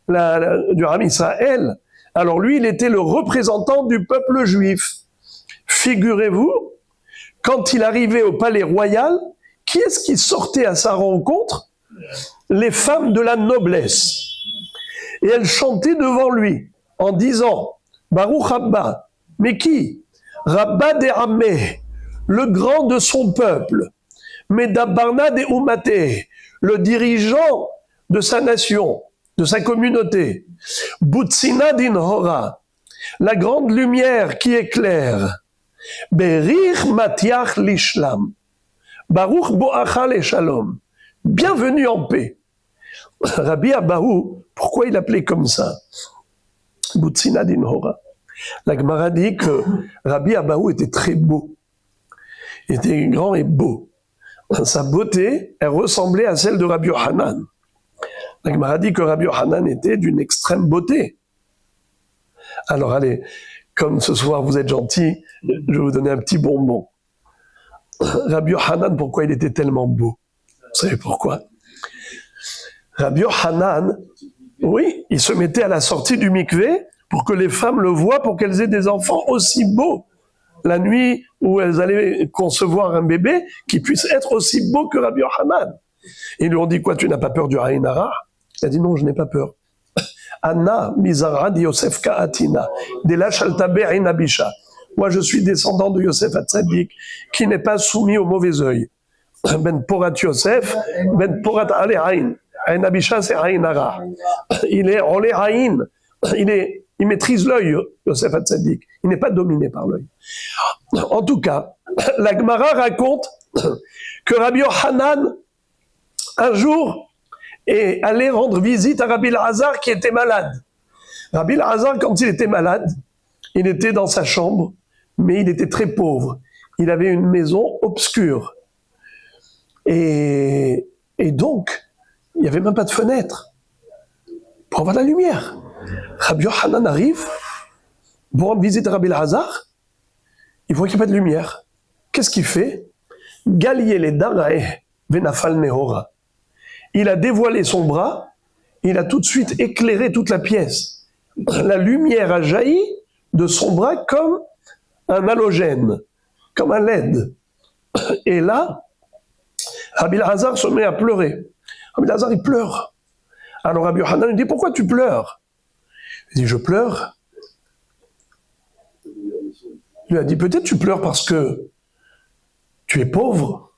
Ram Israël. Alors lui, il était le représentant du peuple juif. Figurez-vous, quand il arrivait au palais royal, qui est-ce qui sortait à sa rencontre? Les femmes de la noblesse. Et elles chantaient devant lui en disant Baruch Abba. Mais qui? Rabba de Amé, le grand de son peuple. Medabarna de Umate, le dirigeant de sa nation, de sa communauté. Butsina din Hora, la grande lumière qui éclaire. Berich matiach l'ishlam. Baruch boacha le shalom. Bienvenue en paix. Rabbi Abahu, pourquoi il appelait comme ça? Butsina din Hora. La Gemara dit que Rabbi Abahu était très beau. Il était grand et beau. Sa beauté, elle ressemblait à celle de Rabbi Yohanan. La Gemara dit que Rabbi Yohanan était d'une extrême beauté. Alors allez, comme ce soir vous êtes gentils, je vais vous donner un petit bonbon. Rabbi Yohanan, pourquoi il était tellement beau? Vous savez pourquoi? Rabbi Yohanan, oui, il se mettait à la sortie du mikvé pour que les femmes le voient, pour qu'elles aient des enfants aussi beaux. La nuit où elles allaient concevoir un bébé qui puisse être aussi beau que Rabbi Yohanan. Ils lui ont dit, quoi, tu n'as pas peur du Aïn Hara? Il a dit, non, je n'ai pas peur. Anna mizara di Yosef ka'atina, de la shaltabe Aïn Abisha. Moi, je suis descendant de Yosef Hatzadik, qui n'est pas soumis au mauvais œil. Ben Porat Yosef, Ben Porat Ale Aïn. Aïn Abisha, c'est Aïn Hara. Il est Ole Aïn. Il maîtrise l'œil, Yosef Hatzadik. Il n'est pas dominé par l'œil. En tout cas, la Gemara raconte que Rabbi Yohanan, un jour, est allé rendre visite à Rabbi Elazar qui était malade. Rabbi Elazar, quand il était malade, il était dans sa chambre, mais il était très pauvre. Il avait une maison obscure. Et donc, il n'y avait même pas de fenêtre pour avoir la lumière. Rabbi Yohanan arrive pour rendre visite à Rabbi Elazar, il voit qu'il n'y a pas de lumière. Qu'est-ce qu'il fait? Galier les darae venafal nehora. Il a dévoilé son bras, il a tout de suite éclairé toute la pièce. La lumière a jailli de son bras comme un halogène, comme un LED. Et là, Rabbi Elazar se met à pleurer. Rabbi Elazar, il pleure. Alors Rabbi Yohanan lui dit, pourquoi tu pleures? Il dit, je pleure. Il lui a dit, peut-être tu pleures parce que tu es pauvre.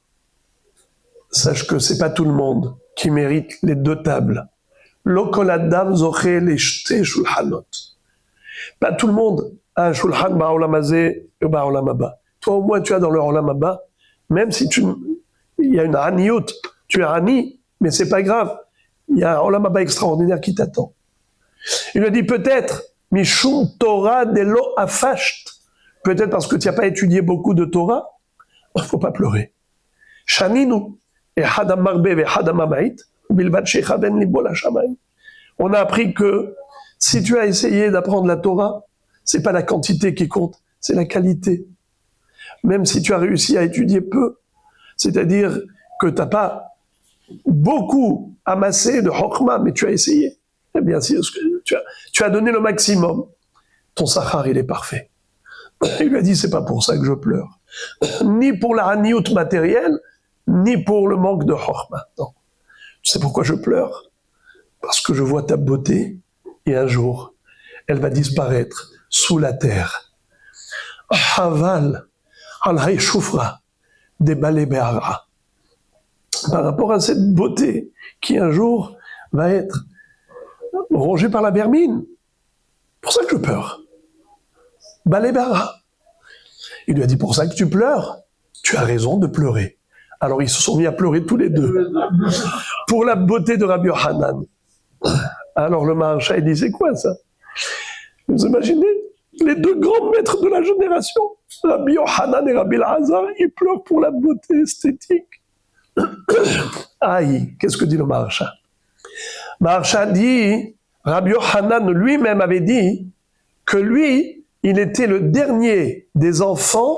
Sache que c'est pas tout le monde qui mérite les deux tables. Lo kol adam zoché leshte shulchanot. Pas tout le monde a un shulchan ba'olam hazeh et ba'olam haba. Toi au moins tu as dans le olam haba, même si il y a une haniyut, tu es hani, mais c'est pas grave. Il y a un olam haba extraordinaire qui t'attend. Il lui a dit peut-être mishum Torah de lo afasht. Peut-être parce que tu n'as pas étudié beaucoup de Torah, il ne faut pas pleurer. Shaninu, et hadam marbe ve hadam amait, bilvat shecha ben libo la shamayim. On a appris que si tu as essayé d'apprendre la Torah, c'est pas la quantité qui compte, c'est la qualité. Même si tu as réussi à étudier peu, c'est-à-dire que tu n'as pas beaucoup amassé de chokma, mais tu as essayé. Eh bien, si tu as donné le maximum, ton sachar, il est parfait. Il lui a dit, c'est pas pour ça que je pleure. Ni pour la haniout matérielle, ni pour le manque de Chorma. Non. Tu sais pourquoi je pleure? Parce que je vois ta beauté, et un jour, elle va disparaître sous la terre. Haval, al-hay shufra, des balais be'ara. Par rapport à cette beauté qui un jour va être rongée par la vermine. C'est pour ça que je pleure. Balais be'ara. Il lui a dit, pour ça que tu pleures, tu as raison de pleurer. Alors ils se sont mis à pleurer tous les deux. Pour la beauté de Rabbi Yochanan. Alors le Maharsha, il dit, c'est quoi ça? Vous imaginez? Les deux grands maîtres de la génération, Rabbi Yochanan et Rabbi Elazar, ils pleurent pour la beauté esthétique. Aïe, qu'est-ce que dit le Maharsha? Maharsha dit, Rabbi Yochanan lui-même avait dit que lui, il était le dernier des enfants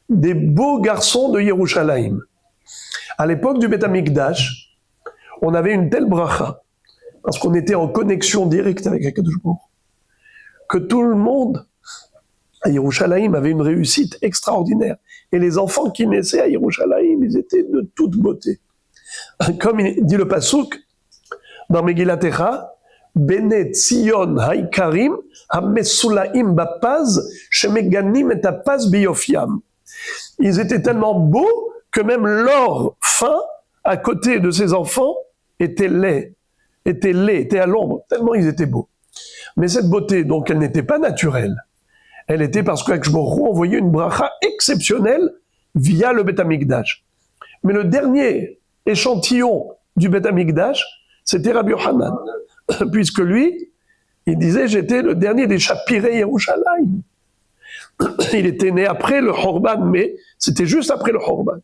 des beaux garçons de Yerushalayim. À l'époque du Beth Amikdash, on avait une telle bracha, parce qu'on était en connexion directe avec Akadosh Baruch Hu, que tout le monde à Yerushalayim avait une réussite extraordinaire. Et les enfants qui naissaient à Yerushalayim, ils étaient de toute beauté. Comme il dit le Pasuk dans Megillat Echa, Bene Tzion Haikarim Hamesulaim Bapaz Shemeganim et Apaz Biyofiam. Ils étaient tellement beaux que même l'or fin à côté de ces enfants était laid, était à l'ombre, tellement ils étaient beaux. Mais cette beauté, donc, elle n'était pas naturelle. Elle était parce que Akadosh Baruch Hu envoyait une bracha exceptionnelle via le Beth Amikdash. Mais le dernier échantillon du Beth Amikdash, c'était Rabbi Yochanan. Puisque lui, il disait, j'étais le dernier des Shapirei Yerushalayim. Il était né après le Chorban, mais c'était juste après le Chorban.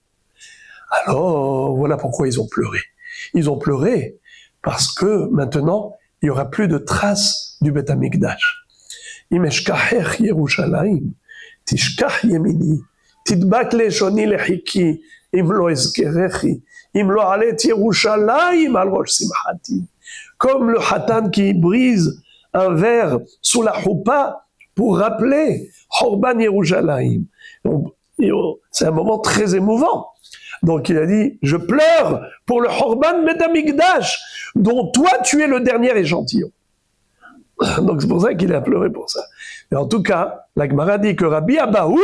Alors, voilà pourquoi ils ont pleuré. Ils ont pleuré parce que maintenant, il n'y aura plus de traces du Beth Amikdash. Im eshkachech Yerushalayim, tishkach yemini, tidbak leshoni lechiki, im lo ezkerechi, im lo alet Yerushalayim al rosh simchati. Comme le Hatan qui brise un verre sous la choupa pour rappeler Chorban Yerushalayim. C'est un moment très émouvant. Donc il a dit, je pleure pour le Chorban Beth Amikdash, dont toi tu es le dernier échantillon. Donc c'est pour ça qu'il a pleuré pour ça. Et en tout cas, la Gemara dit que Rabbi Abahu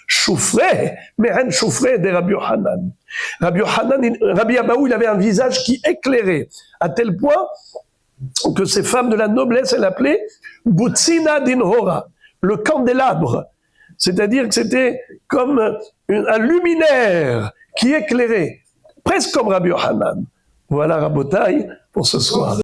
choufrait, mais un choufrait des Rabbi Yochanan. Rabbi Abahu, il avait un visage qui éclairait, à tel point que ces femmes de la noblesse, elles l'appelaient Butsina Dinhora, le candélabre. C'est-à-dire que c'était comme un luminaire qui éclairait, presque comme Rabbi Yochanan. Voilà Rabotai pour ce soir.